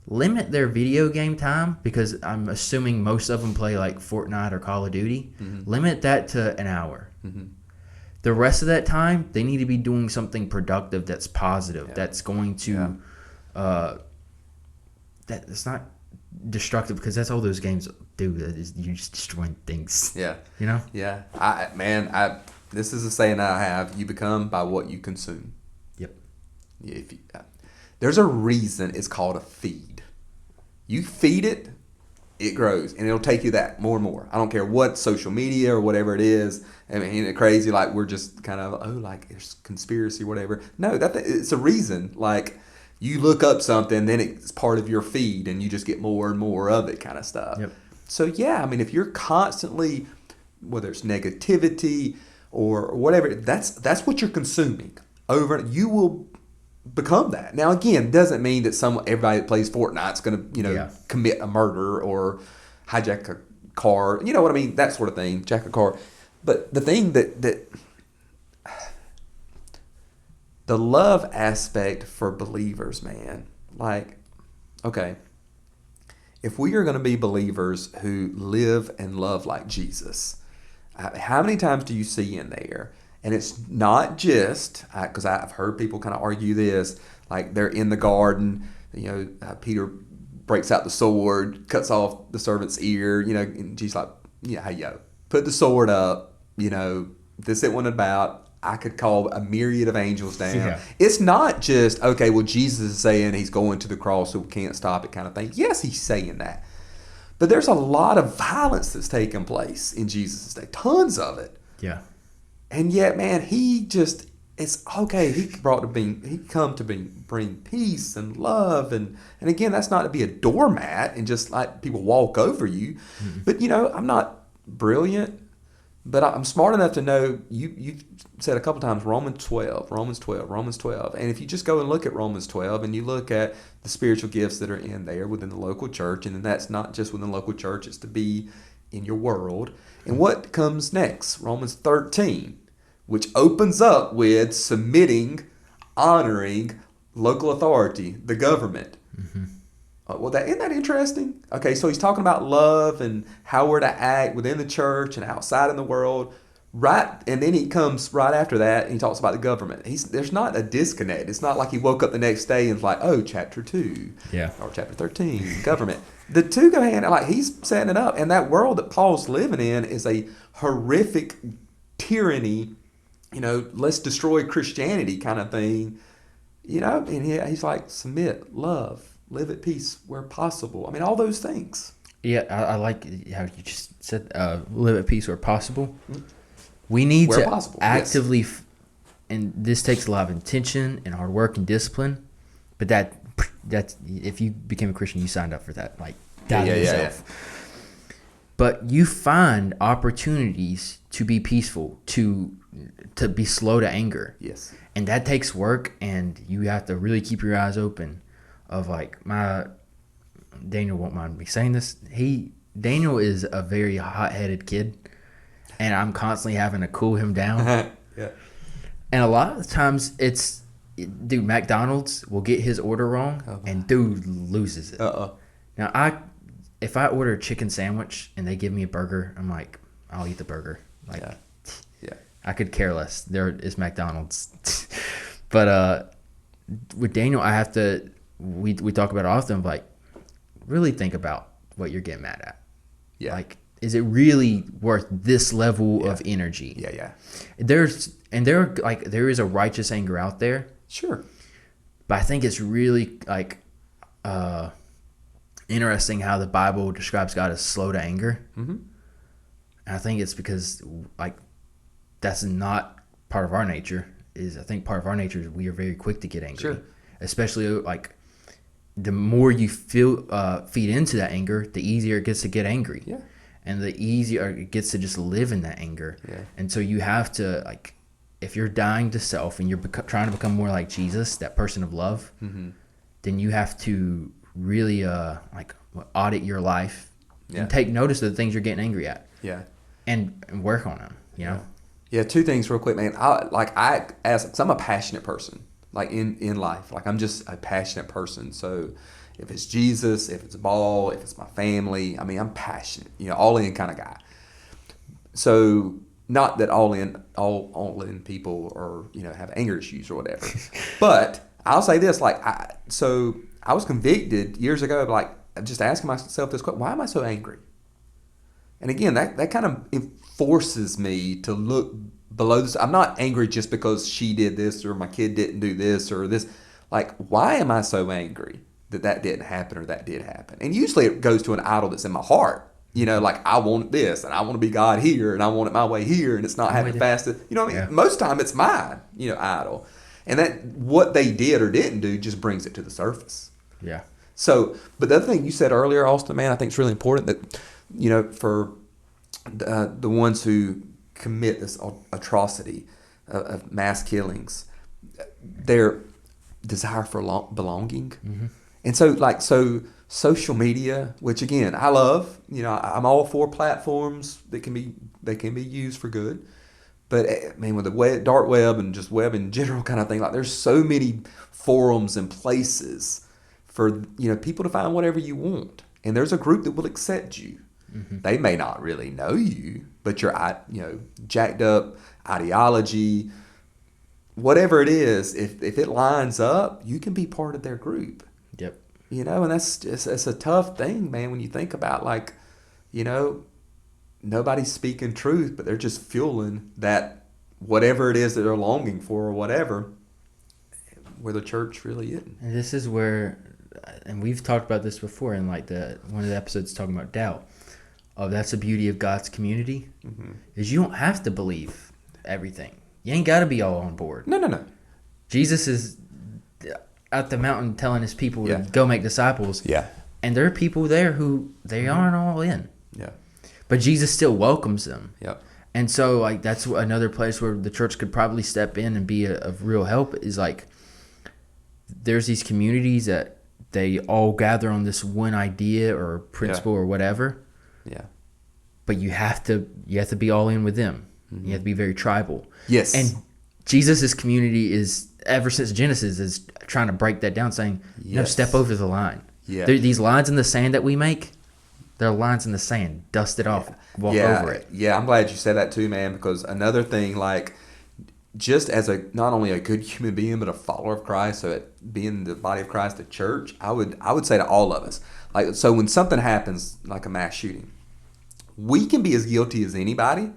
Limit their video game time, because I'm assuming most of them play like Fortnite or Call of Duty. Limit that to an hour. The rest of that time, they need to be doing something productive that's positive, that's going to that's not destructive, because that's all those games do. Is you're just destroying things. You know.
This is a saying that I have: you become by what you consume. There's a reason it's called a feed. You feed it, it grows, and it'll take you that more and more. I don't care what social media or whatever it is. I mean, isn't it crazy? Like, we're just kind of, like there's conspiracy or whatever. No, it's a reason. Like, you look up something, then it's part of your feed, and you just get more and more of it, kind of stuff. So I mean, if you're constantly, whether it's negativity or whatever, that's what you're consuming over. You will become that. Now, again, doesn't mean that everybody that plays Fortnite is going to, commit a murder or hijack a car. You know what I mean? That sort of thing. Jack a car. But the thing that the love aspect for believers, man, like, okay, if we are going to be believers who live and love like Jesus, how many times do you see in there? And it's not just, because I've heard people kind of argue this, like they're in the garden, Peter breaks out the sword, cuts off the servant's ear, and Jesus like, hey, put the sword up, this ain't what it's about. I could call a myriad of angels down. It's not just, okay, well, Jesus is saying he's going to the cross, so we can't stop it kind of thing. Yes, he's saying that. But there's a lot of violence that's taking place in Jesus' day, tons of it. And yet, man, it's okay. He come to bring peace and love. And again, that's not to be a doormat and just let people walk over you. But, I'm not brilliant, but I'm smart enough to know, you've said a couple times, Romans 12. And if you just go and look at Romans 12 and you look at the spiritual gifts that are in there within the local church, and then that's not just within the local church, it's to be in your world. And what comes next? Romans 13. Which opens up with submitting, honoring local authority, the government. Isn't that interesting? Okay, so he's talking about love and how we're to act within the church and outside in the world. Right, and then he comes right after that and he talks about the government. There's not a disconnect. It's not like he woke up the next day and was like, oh, chapter 2. Or chapter 13, government. The two go hand, like he's setting it up. And that world that Paul's living in is a horrific tyranny, let's destroy Christianity kind of thing, and he's like, submit, love, live at peace where possible. I mean, all those things.
I like how you just said, live at peace where possible. We need where to possible, actively, and this takes a lot of intention and hard work and discipline, but that's if you became a Christian, you signed up for that, like, die yourself. But you find opportunities to be peaceful, to be slow to anger.
Yes.
And that takes work, and you have to really keep your eyes open. Of like Daniel won't mind me saying this. Daniel is a very hot-headed kid, and I'm constantly having to cool him down.
Yeah.
And a lot of the times dude, McDonald's will get his order wrong, and dude loses it. Now if I order a chicken sandwich and they give me a burger, I'm like, I'll eat the burger. Like,
yeah.
I could care less. There is McDonald's. But with Daniel, I have to. We talk about it often. Like, really think about what you're getting mad at.
Yeah.
Like, is it really worth this level of energy?
Yeah.
There is a righteous anger out there.
Sure.
But I think it's really like interesting how the Bible describes God as slow to anger.
Mm-hmm.
And I think it's because like that's not part of our nature. I think part of our nature is we are very quick to get angry.
Sure.
Especially like the more you feed into that anger, the easier it gets to get angry.
Yeah.
And the easier it gets to just live in that anger.
Yeah. And
so you have to, like, if you're dying to self and you're trying to become more like Jesus, that person of love, then you have to really audit your life and take notice of the things you're getting angry at.
Yeah.
And work on them, you know?
Yeah, two things real quick, man. Cause I'm a passionate person, like in life. Like I'm just a passionate person. So if it's Jesus, if it's ball, if it's my family, I mean, I'm passionate, all in kind of guy. So not that all in people are, have anger issues or whatever, but I'll say this, I was convicted years ago of like, just asking myself this question, why am I so angry? And again, that kind of forces me to look below this. I'm not angry just because she did this or my kid didn't do this or this. Like, why am I so angry that didn't happen or that did happen? And usually it goes to an idol that's in my heart. Like I want this and I want to be God here and I want it my way here and it's not happening fast. Most time it's mine, idol. And that what they did or didn't do just brings it to the surface.
Yeah.
So, but the other thing you said earlier, Austin, man, I think it's really important that, for the ones who commit this atrocity of mass killings, their desire for belonging. Mm-hmm. And so social media, which again, I love, I'm all for platforms that can be used for good. But I mean, with the dark web and just web in general kind of thing, like there's so many forums and places for, people to find whatever you want. And there's a group that will accept you. Mm-hmm. They may not really know you, but your, jacked up ideology, whatever it is, if it lines up, you can be part of their group.
Yep.
And it's a tough thing, man, when you think about nobody's speaking truth, but they're just fueling that whatever it is that they're longing for or whatever, where the church really isn't.
And this is where, and we've talked about this before in like one of the episodes talking about doubt. That's the beauty of God's community, is you don't have to believe everything. You ain't got to be all on board.
No.
Jesus is at the mountain telling his people to go make disciples.
Yeah.
And there are people there who they aren't all in.
Yeah.
But Jesus still welcomes them.
Yep.
And so like that's another place where the church could probably step in and be of real help is like there's these communities that they all gather on this one idea or principle or whatever. Yeah. But you have to be all in with them. Mm-hmm. You have to be very tribal.
Yes.
And Jesus' community is ever since Genesis is trying to break that down, saying, no, step over the line. Yeah. These lines in the sand that we make, they're lines in the sand. Dust it off. Walk over it.
Yeah, I'm glad you said that too, man, because another thing, like, just as not only a good human being, but a follower of Christ, so being the body of Christ, the church, I would say to all of us, like, so when something happens, like a mass shooting, we can be as guilty as anybody,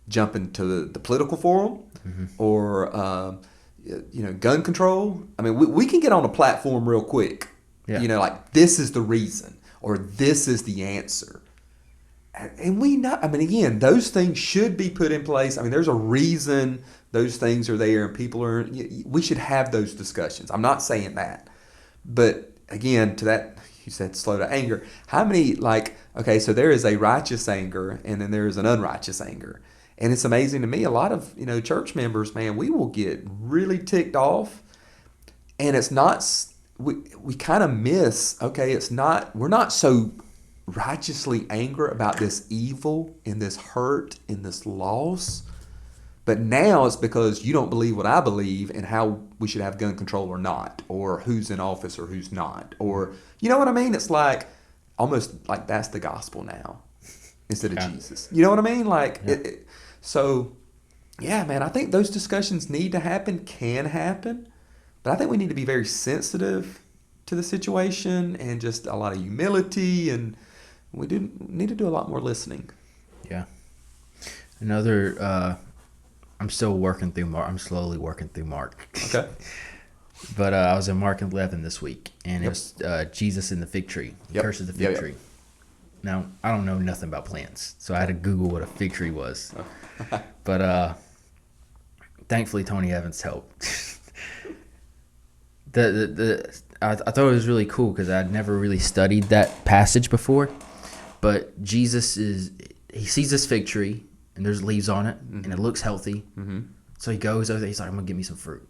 jumping to the political forum or, gun control. I mean, we can get on a platform real quick. Yeah. Like, this is the reason or this is the answer. And we know, I mean, again, those things should be put in place. I mean, there's a reason those things are there and people we should have those discussions. I'm not saying that. But again, to that, you said slow to anger. How many, like, okay, so there is a righteous anger and then there is an unrighteous anger. And it's amazing to me, a lot of, church members, man, we will get really ticked off. And it's not, we kind of miss, okay, we're not so righteously angry about this evil and this hurt and this loss. But now it's because you don't believe what I believe and how we should have gun control or not, or who's in office or who's not, or you know what I mean? It's like almost like that's the gospel now instead of Jesus. You know what I mean? Like, so yeah, man, I think those discussions need to happen, can happen, but I think we need to be very sensitive to the situation and just a lot of humility, and we do need to do a lot more listening.
Yeah. Another. I'm still working through Mark. I'm slowly working through Mark.
Okay.
But I was in Mark 11 this week, and it was Jesus in the fig tree. He curses the fig tree. Now, I don't know nothing about plants, so I had to Google what a fig tree was. But thankfully, Tony Evans helped. I thought it was really cool because I'd never really studied that passage before. But Jesus he sees this fig tree, and there's leaves on it, and it looks healthy. Mm-hmm. So he goes over there. He's like, I'm going to get me some fruit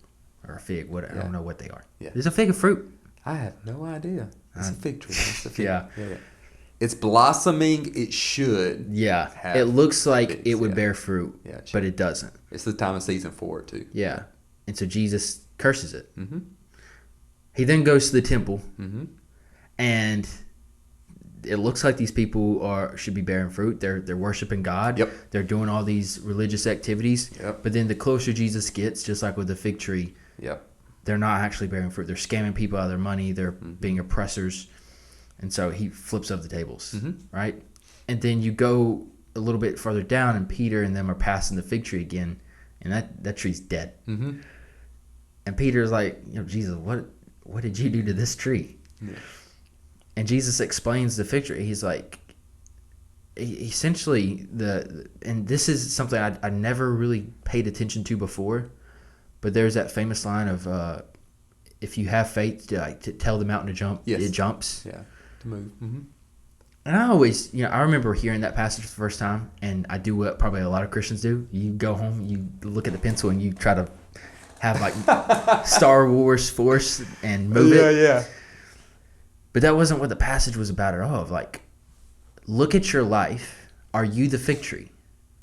or a fig. I don't know what they are. Yeah. Is a fig a fruit?
I have no idea. It's a fig tree. It's a fig. Yeah. It's blossoming. It should.
Yeah. It looks like figs, it would bear fruit, but it doesn't.
It's the time of season for it, too.
Yeah. And so Jesus curses it. Mm-hmm. He then goes to the temple, and it looks like these people should be bearing fruit. They're worshiping God.
Yep.
They're doing all these religious activities.
Yep.
But then the closer Jesus gets, just like with the fig tree, they're not actually bearing fruit. They're scamming people out of their money. They're being oppressors. And so he flips up the tables, right? And then you go a little bit further down, and Peter and them are passing the fig tree again, and that tree's dead. Mm-hmm. And Peter's like, Jesus, what did you do to this tree? Yeah. And Jesus explains the fig tree. He's like, essentially, and this is something I never really paid attention to before, but there's that famous line of, if you have faith, to tell the mountain to jump, it jumps.
Yeah, to move. Mm-hmm.
And I always, I remember hearing that passage for the first time, and I do what probably a lot of Christians do. You go home, you look at the pencil, and you try to have like Star Wars force and move it. Yeah. But that wasn't what the passage was about at all. Like, look at your life. Are you the fig tree?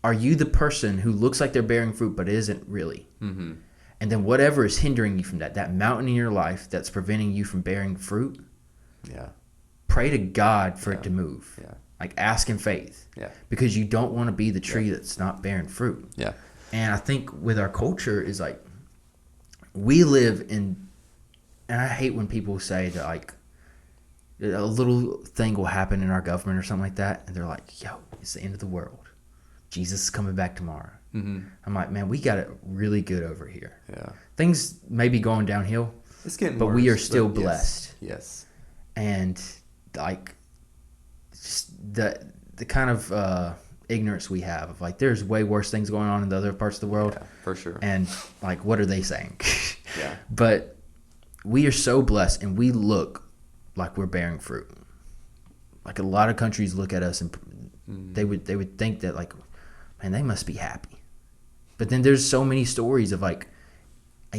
Are you the person who looks like they're bearing fruit but isn't really? Mm-hmm. And then whatever is hindering you from that mountain in your life that's preventing you from bearing fruit, pray to God for it to move. Yeah. Like, ask in faith. Yeah. Because you don't want to be the tree that's not bearing fruit. Yeah. And I think with our culture is like, we live in, and I hate when people say that, like, a little thing will happen in our government or something like that, and they're like, yo, it's the end of the world. Jesus is coming back tomorrow. Mm-hmm. I'm like, man, we got it really good over here. Yeah. Things may be going downhill,
it's getting
but
worse,
we are still blessed.
Yes.
And, like, just the kind of ignorance we have of, like, there's way worse things going on in the other parts of the world.
Yeah, for sure.
And, like, what are they saying? Yeah. But we are so blessed, and we look like we're bearing fruit. Like, a lot of countries look at us and they would think that, like, man, they must be happy. But then there's so many stories of like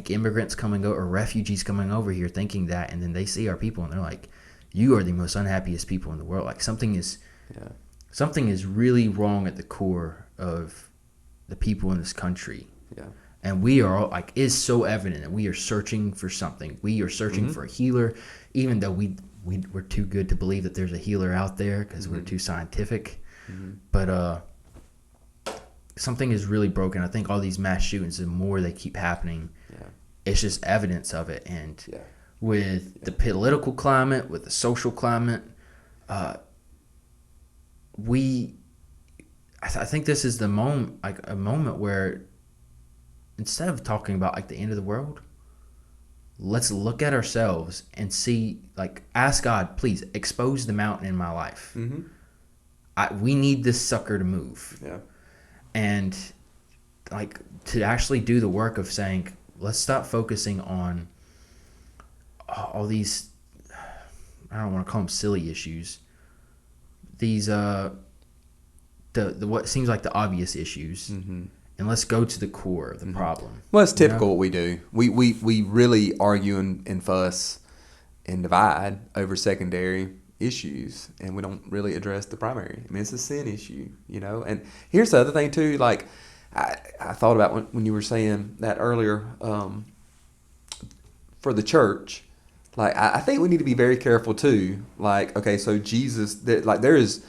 immigrants coming over or refugees coming over here thinking that, and then they see our people and they're like, you are the most unhappiest people in the world. Like, something is really wrong at the core of the people in this country. Yeah. And we are all, like, it's so evident that we are searching for something. We are searching for a healer, even though we're too good to believe that there's a healer out there because we're too scientific. Mm-hmm. But something is really broken. I think all these mass shootings, the more they keep happening, it's just evidence of it. And with the political climate, with the social climate, I think this is the moment, like a moment where instead of talking about like the end of the world, let's look at ourselves and see, like, ask God, please expose the mountain in my life. Mm-hmm. We need this sucker to move. Yeah. And, like, to actually do the work of saying, let's stop focusing on all these I don't want to call them silly issues. These the what seems like the obvious issues, and let's go to the core of the problem.
Well, it's typical what we do. We really argue and fuss and divide over secondary issues, and we don't really address the primary. I mean, it's a sin issue, And here's the other thing too. Like I thought about when you were saying that earlier. For the church, like I think we need to be very careful too. Like, okay, so Jesus, there is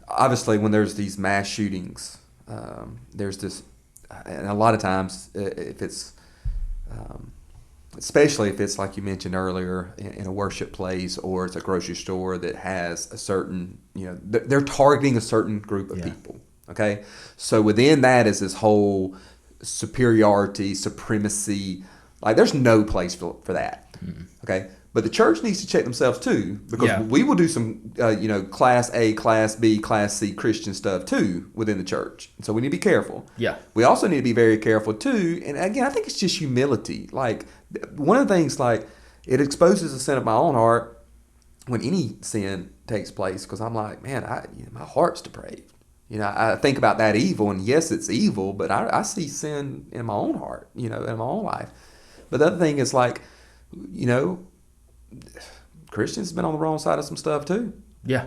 obviously when there's these mass shootings, there's this, and a lot of times if it's, especially if it's like you mentioned earlier in a worship place or it's a grocery store that has a certain, they're targeting a certain group of people. Okay, so within that is this whole superiority, supremacy. Like, there's no place for that, okay? But the church needs to check themselves, too, because we will do some, Class A, Class B, Class C Christian stuff, too, within the church. So we need to be careful.
Yeah.
We also need to be very careful, too. And, again, I think it's just humility. Like, one of the things, like, it exposes the sin of my own heart when any sin takes place, because I'm like, man, my heart's depraved. I think about that evil, and yes, it's evil, but I see sin in my own heart, in my own life. But the other thing is, like, Christians have been on the wrong side of some stuff too.
Yeah.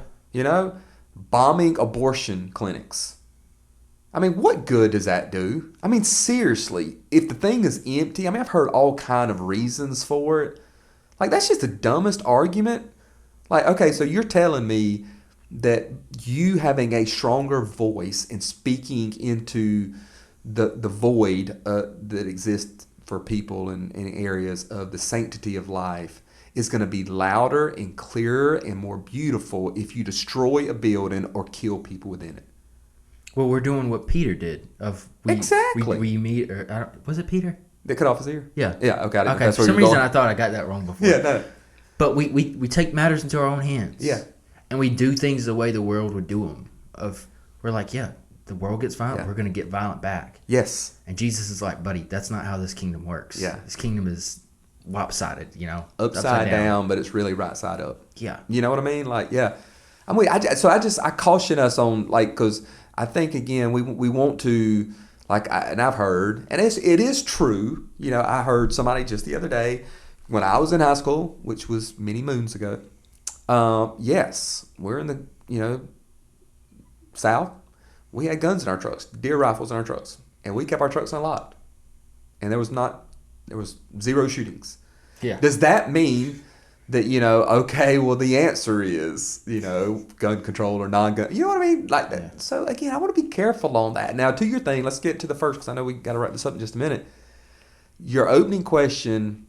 Bombing abortion clinics. I mean, what good does that do? I mean, seriously, if the thing is empty, I mean, I've heard all kind of reasons for it. Like, that's just the dumbest argument. Like, okay, so you're telling me that you having a stronger voice and speaking into the void that exists for people in areas of the sanctity of life is going to be louder and clearer and more beautiful if you destroy a building or kill people within it.
Well, we're doing what Peter did.
Exactly.
Was it Peter?
They cut off his ear?
Yeah.
Yeah, okay.
Okay, for some reason I thought I got that wrong before.
Yeah, no.
But we take matters into our own hands.
Yeah.
And we do things the way the world would do them. We're like, the world gets violent, we're going to get violent back.
Yes.
And Jesus is like, buddy, that's not how this kingdom works.
Yeah.
This kingdom is lopsided,
Upside down, but it's really right side up.
Yeah.
You know what I mean? Like, yeah. I mean, I caution us on, like, because I think, again, we want to, like, and I've heard, and it is true, I heard somebody just the other day, when I was in high school, which was many moons ago, yes, we're in the, South. We had guns in our trucks, deer rifles in our trucks, and we kept our trucks unlocked. And there was zero shootings.
Yeah.
Does that mean that, okay, well, the answer is, gun control or non-gun? You know what I mean? Like that. Yeah. So, again, I want to be careful on that. Now, to your thing, let's get to the first, because I know we got to wrap this up in just a minute. Your opening question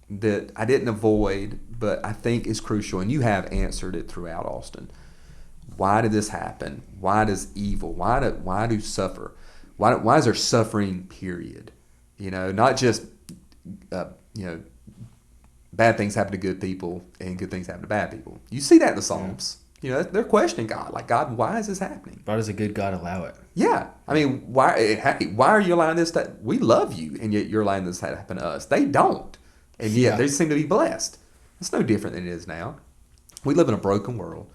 that I didn't avoid, but I think is crucial, and you have answered it throughout, Austin. Why did this happen? Why does evil? Why do suffer? Why is there suffering? Period. Not just bad things happen to good people and good things happen to bad people. You see that in the Psalms. They're questioning God. Like, God, why is this happening?
Why does a good God allow it?
Yeah. I mean, why are you allowing this? We love you, and yet you're allowing this to happen to us. They don't, and yet they seem to be blessed. It's no different than it is now. We live in a broken world.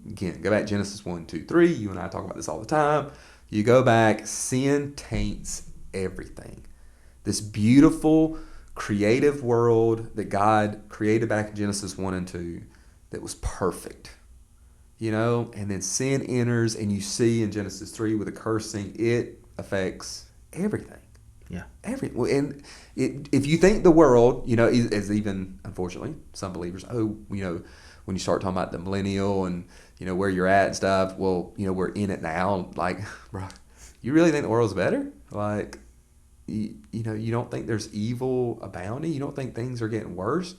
Again, go back to Genesis 1, 2, 3. You and I talk about this all the time. You go back, sin taints everything. This beautiful, creative world that God created back in Genesis 1 and 2 that was perfect. And then sin enters, and you see in Genesis 3 with the cursing, it affects everything.
Yeah.
Everything. And if you think the world, is even, unfortunately, some believers, when you start talking about the millennial and, where you're at and stuff, well, we're in it now. Like, bro, you really think the world's better? Like, you don't think there's evil abounding? You don't think things are getting worse?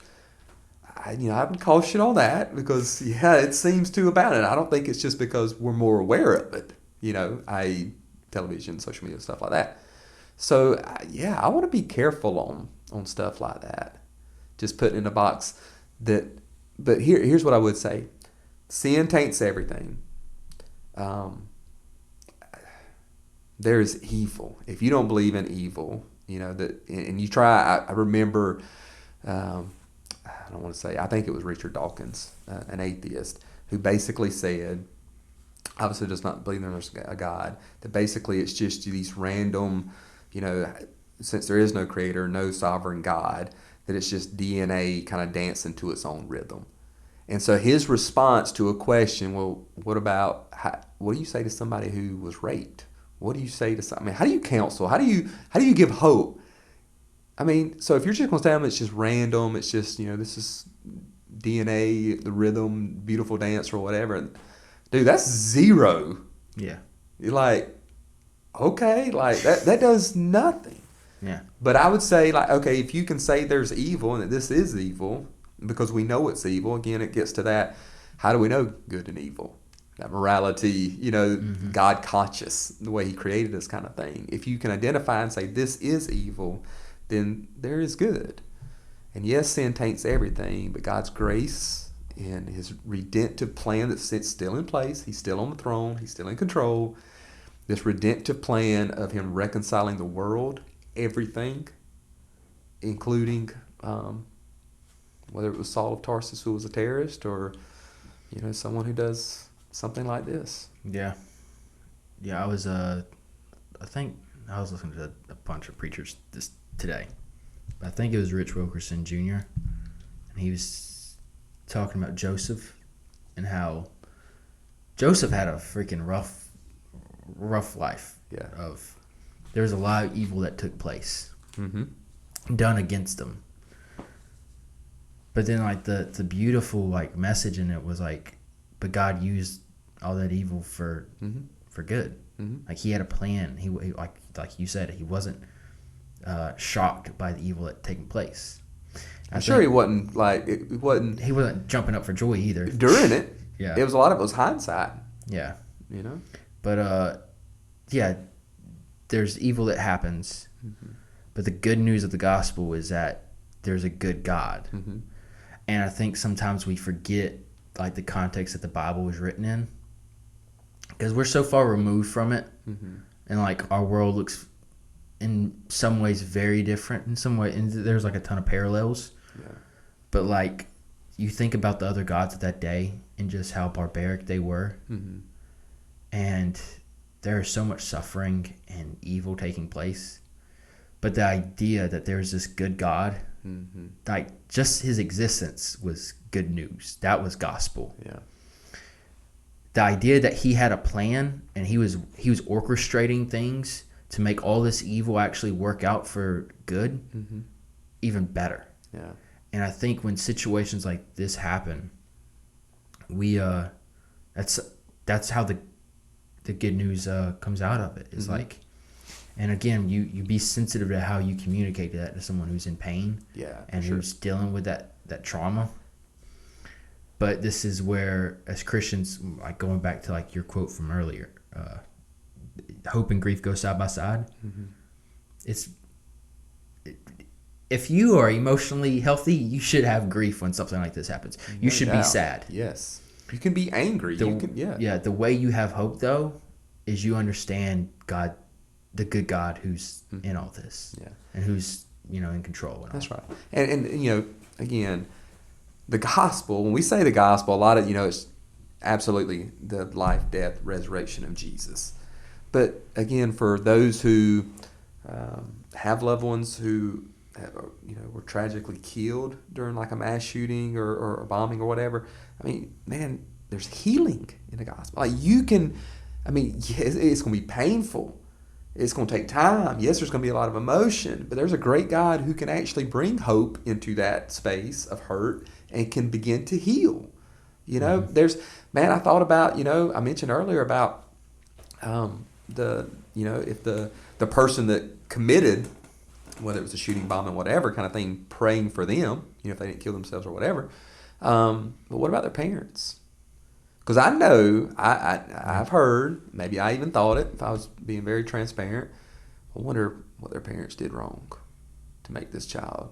I would caution on that because, it seems to abound. And I don't think it's just because we're more aware of it, i.e. television, social media, stuff like that. So, I want to be careful on stuff like that. Just putting in a box that, but here's what I would say. Sin taints everything. There's evil. If you don't believe in evil, and you try, I remember, I I don't want to say, I think it was Richard Dawkins, an atheist, who basically said, obviously does not believe there's a God, that basically it's just these random, since there is no creator, no sovereign God, that it's just DNA kind of dancing to its own rhythm. And so his response to a question, well, what do you say to somebody who was raped? What do you say to somebody? I mean, how do you counsel? How do you give hope? I mean, so if you're just going to tell them it's just random, it's just, this is DNA, the rhythm, beautiful dance or whatever, dude, that's zero.
Yeah.
You're like, okay, like that does nothing.
Yeah.
But I would say, like, okay, if you can say there's evil and that this is evil, because we know it's evil, again, it gets to that, how do we know good and evil? That morality, God conscious, the way he created us kind of thing. If you can identify and say this is evil, then there is good. And yes, sin taints everything, but God's grace and his redemptive plan that sits still in place, he's still on the throne, he's still in control, this redemptive plan of him reconciling the world, everything, including whether it was Saul of Tarsus who was a terrorist or, someone who does something like this.
Yeah. Yeah, I think I was listening to a bunch of preachers today. I think it was Rich Wilkerson Jr. And he was talking about Joseph and how Joseph had a freaking rough life.
Yeah.
There was a lot of evil that took place done against him. But then, like, the beautiful, like, message in it was, like, but God used all that evil for good. Mm-hmm. Like, he had a plan. He like you said, he wasn't shocked by the evil that taken place.
I'm sure he wasn't, like,
he wasn't jumping up for joy either.
During it.
Yeah.
It was a lot of it was hindsight.
Yeah.
But,
yeah, there's evil that happens. Mm-hmm. But the good news of the gospel is that there's a good God. Mm-hmm. And I think sometimes we forget, like, the context that the Bible was written in, because we're so far removed from it, and, like, our world looks in some ways very different. In some way, and there's, like, a ton of parallels. Yeah. But, like, you think about the other gods of that day and just how barbaric they were, and there is so much suffering and evil taking place. But the idea that there's this good God, like, just his existence was good news. That was gospel.
Yeah.
The idea that he had a plan and he was orchestrating things to make all this evil actually work out for good, even better.
Yeah.
And I think when situations like this happen, we that's how the good news comes out of it. It's like. And again, you be sensitive to how you communicate that to someone who's in pain, and who's dealing with that trauma. But this is where, as Christians, like, going back to, like, your quote from earlier, hope and grief go side by side. If you are emotionally healthy, you should have grief when something like this happens. You should be sad.
Yes, you can be angry.
The way you have hope, though, is you understand God. The good God who's in all this, and who's in control. And
that's right. And again, the gospel. When we say the gospel, a lot of it's absolutely the life, death, resurrection of Jesus. But again, for those who have loved ones who were tragically killed during, like, a mass shooting or bombing or whatever, I mean, man, there's healing in the gospel. Like, you can, I mean, yes, it's going to be painful. It's going to take time. Yes, there's going to be a lot of emotion, but there's a great God who can actually bring hope into that space of hurt and can begin to heal. I thought about, I mentioned earlier about if the person that committed, whether it was a shooting, bombing, whatever kind of thing, praying for them, if they didn't kill themselves or whatever. But what about their parents? Because I know, I've heard, maybe I even thought it, if I was being very transparent, I wonder what their parents did wrong to make this child.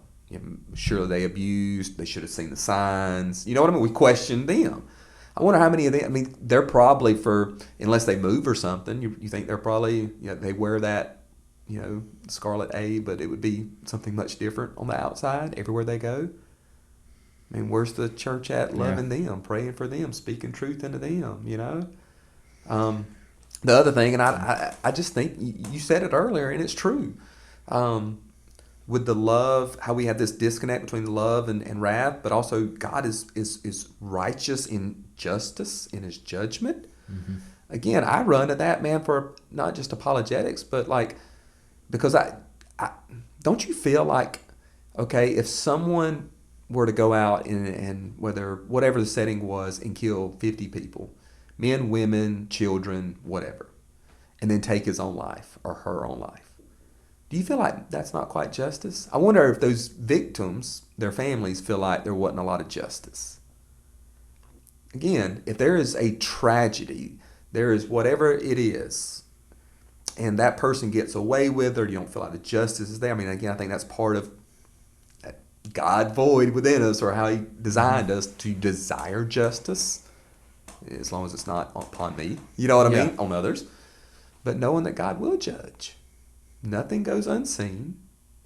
Surely they abused, they should have seen the signs. You know what I mean? We questioned them. I wonder how many of them, I mean, they're probably unless they move or something, you think they're probably, they wear that, scarlet A, but it would be something much different on the outside everywhere they go. I mean, where's the church at loving them, praying for them, speaking truth into them, The other thing, and I just think you said it earlier, and it's true. With the love, how we have this disconnect between the love and wrath, but also God is righteous in justice, in his judgment.
Mm-hmm.
Again, I run to that, man, for not just apologetics, but because I don't you feel like, okay, if someone were to go out and whatever the setting was and kill 50 people, men, women, children, whatever, and then take his own life or her own life, do you feel like that's not quite justice? I wonder if those victims, their families, feel like there wasn't a lot of justice. Again, if there is a tragedy, there is whatever it is, and that person gets away with it, or you don't feel like the justice is there. I mean, again, I think that's part of that God void within us, or how he designed us to desire justice, as long as it's not upon me. You know what I mean? On others. But knowing that God will judge. Nothing goes unseen,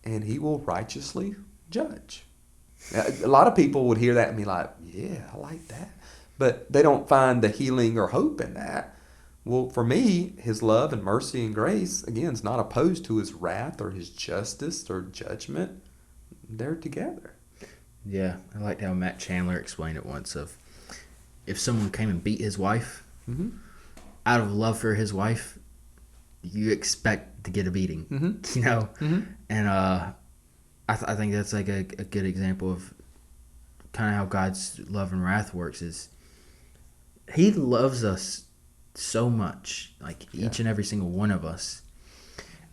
and he will righteously judge. A lot of people would hear that and be like, yeah, I like that. But they don't find the healing or hope in that. Well, for me, his love and mercy and grace, again, is not opposed to his wrath or his justice or judgment. They're together.
Yeah, I liked how Matt Chandler explained it once of if someone came and beat his wife, out of love for his wife, you expect to get a beating, And I think that's like a good example of kind of how God's love and wrath works. Is he loves us so much, like each and every single one of us,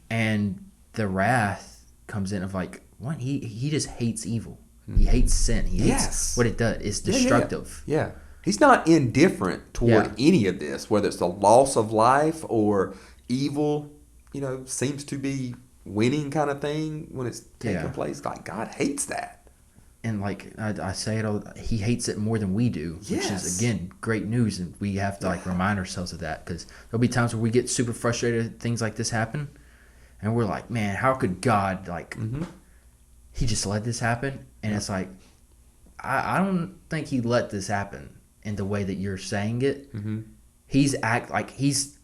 and the wrath comes in of like, what, he just hates evil. He hates sin. He hates what it does. It's destructive.
Yeah. He's not indifferent toward any of this, whether it's the loss of life or evil, seems to be winning kind of thing when it's taking place. Like, God hates that.
And like I say it all, he hates it more than we do, which is, again, great news. And we have to remind ourselves of that, because there'll be times where we get super frustrated, things like this happen, and we're like, man, how could God, he just let this happen? And it's like, I don't think he let this happen in the way that you're saying it. He's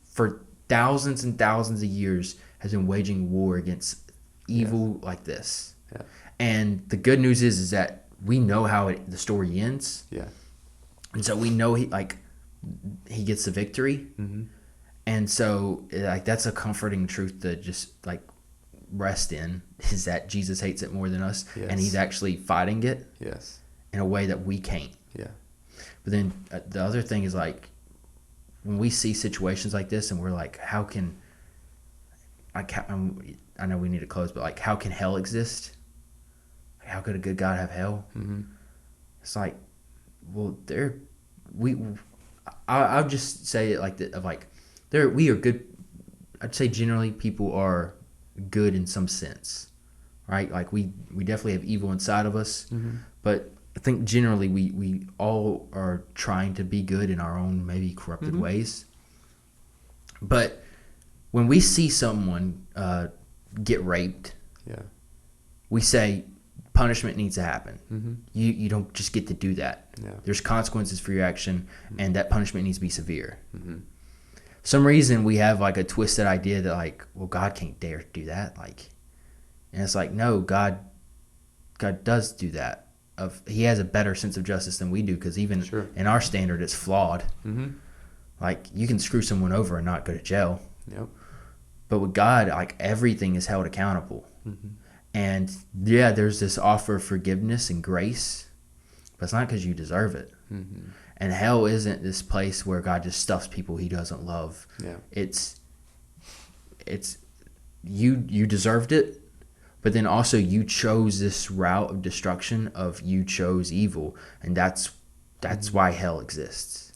for thousands and thousands of years has been waging war against evil like this. And the good news is that we know how the story ends. And so we know he gets the victory. And so that's a comforting truth to just rest in, is that Jesus hates it more than us, and he's actually fighting it in a way that we can't. But then the other thing is, when we see situations like this and we're like, how can I know we need to close, but how can hell exist? How could a good God have hell? It's like, well, I'll just say it like that, we are good. I'd say generally people are good in some sense, right? We definitely have evil inside of us, but I think generally we all are trying to be good in our own maybe corrupted ways. But when we see someone get raped, we say punishment needs to happen. You don't just get to do that. There's consequences for your action, and that punishment needs to be severe. For some reason we have a twisted idea that well, God can't dare do that. And it's no, God does do that. He has a better sense of justice than we do, because even in our standard, it's flawed. You can screw someone over and not go to jail. But with God, everything is held accountable. And there's this offer of forgiveness and grace, but it's not because you deserve it. And hell isn't this place where God just stuffs people he doesn't love. It's you deserved it, but then also you chose this route of destruction. You chose evil, and that's why hell exists.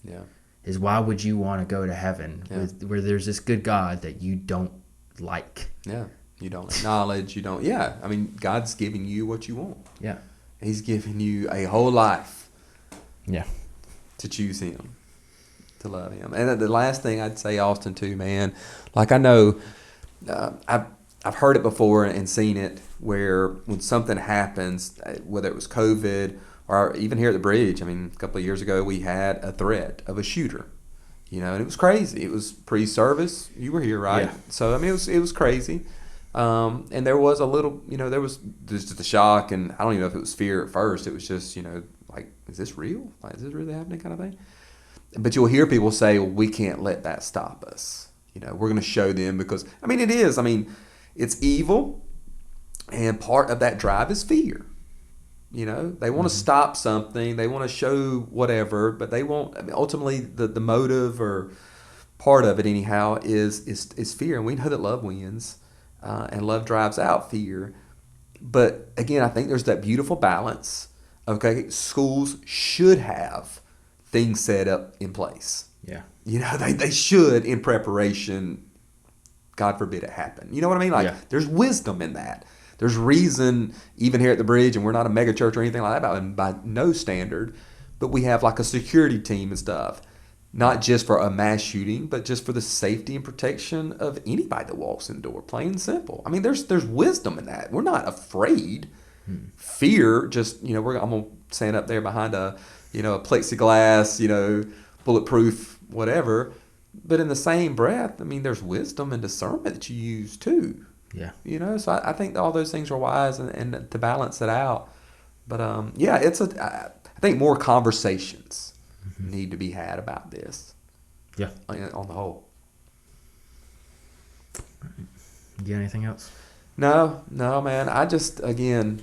Is why would you want to go to heaven where there's this good God that you don't like?
You don't acknowledge. You don't. I mean, God's giving you what you want. He's giving you a whole life. To choose him, to love him. And the last thing I'd say, Austin, too, man, I know I've heard it before and seen it, where when something happens, whether it was COVID Or even here at the bridge, I mean, a couple of years ago, we had a threat of a shooter, and it was crazy. It was pre-service. You were here, right?
Yeah.
So, I mean, it was crazy. And there was a little, there was just the shock, and I don't even know if it was fear at first. It was just, like, is this real? Like, is this really happening kind of thing? But you'll hear people say, well, we can't let that stop us. We're going to show them because, I mean, it is. I mean, it's evil, and part of that drive is fear. They want to stop something. They want to show whatever, but they won't. I mean, ultimately, the motive or part of it, anyhow, is fear. And we know that love wins, and love drives out fear. But again, I think there's that beautiful balance. Okay, schools should have things set up in place.
Yeah.
They should, in preparation, God forbid it happen. You know what I mean? Like, there's wisdom in that. There's reason, even here at the bridge, and we're not a mega church or anything like that by no standard, but we have like a security team and stuff, not just for a mass shooting, but just for the safety and protection of anybody that walks in the door, plain and simple. I mean, there's wisdom in that. We're not afraid. Fear, just, I'm going to stand up there behind a plexiglass, bulletproof, whatever. But in the same breath, I mean, there's wisdom and discernment that you use too.
Yeah.
So I think all those things are wise and to balance it out. But I think more conversations need to be had about this.
Yeah.
On the whole.
You got anything else?
No, man. I just, again,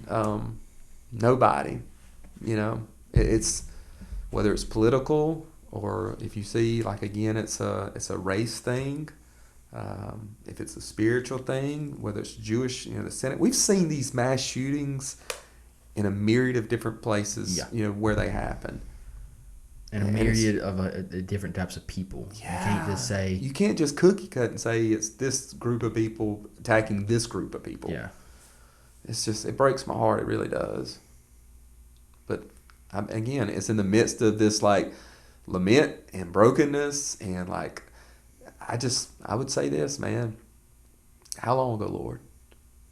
nobody, it's whether it's political or if you see, like, again, it's a race thing. If it's a spiritual thing, whether it's Jewish, the Senate, we've seen these mass shootings in a myriad of different places, where they happen.
And a myriad of different types of people.
Yeah.
You can't just say...
You can't just cookie cut and say it's this group of people attacking this group of people.
Yeah.
It's just, it breaks my heart. It really does. But, again, it's in the midst of this, like, lament and brokenness and, like... I would say this, man. How long, O Lord?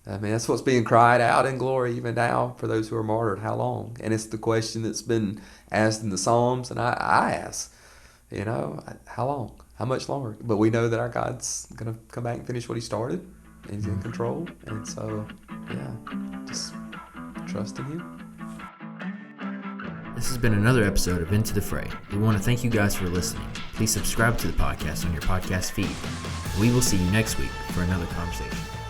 I mean, that's what's being cried out in glory even now for those who are martyred. How long? And it's the question that's been asked in the Psalms, and I ask, how long? How much longer? But we know that our God's going to come back and finish what he started, and he's in control. And so, just trust in him.
This has been another episode of Into the Fray. We want to thank you guys for listening. Please subscribe to the podcast on your podcast feed. We will see you next week for another conversation.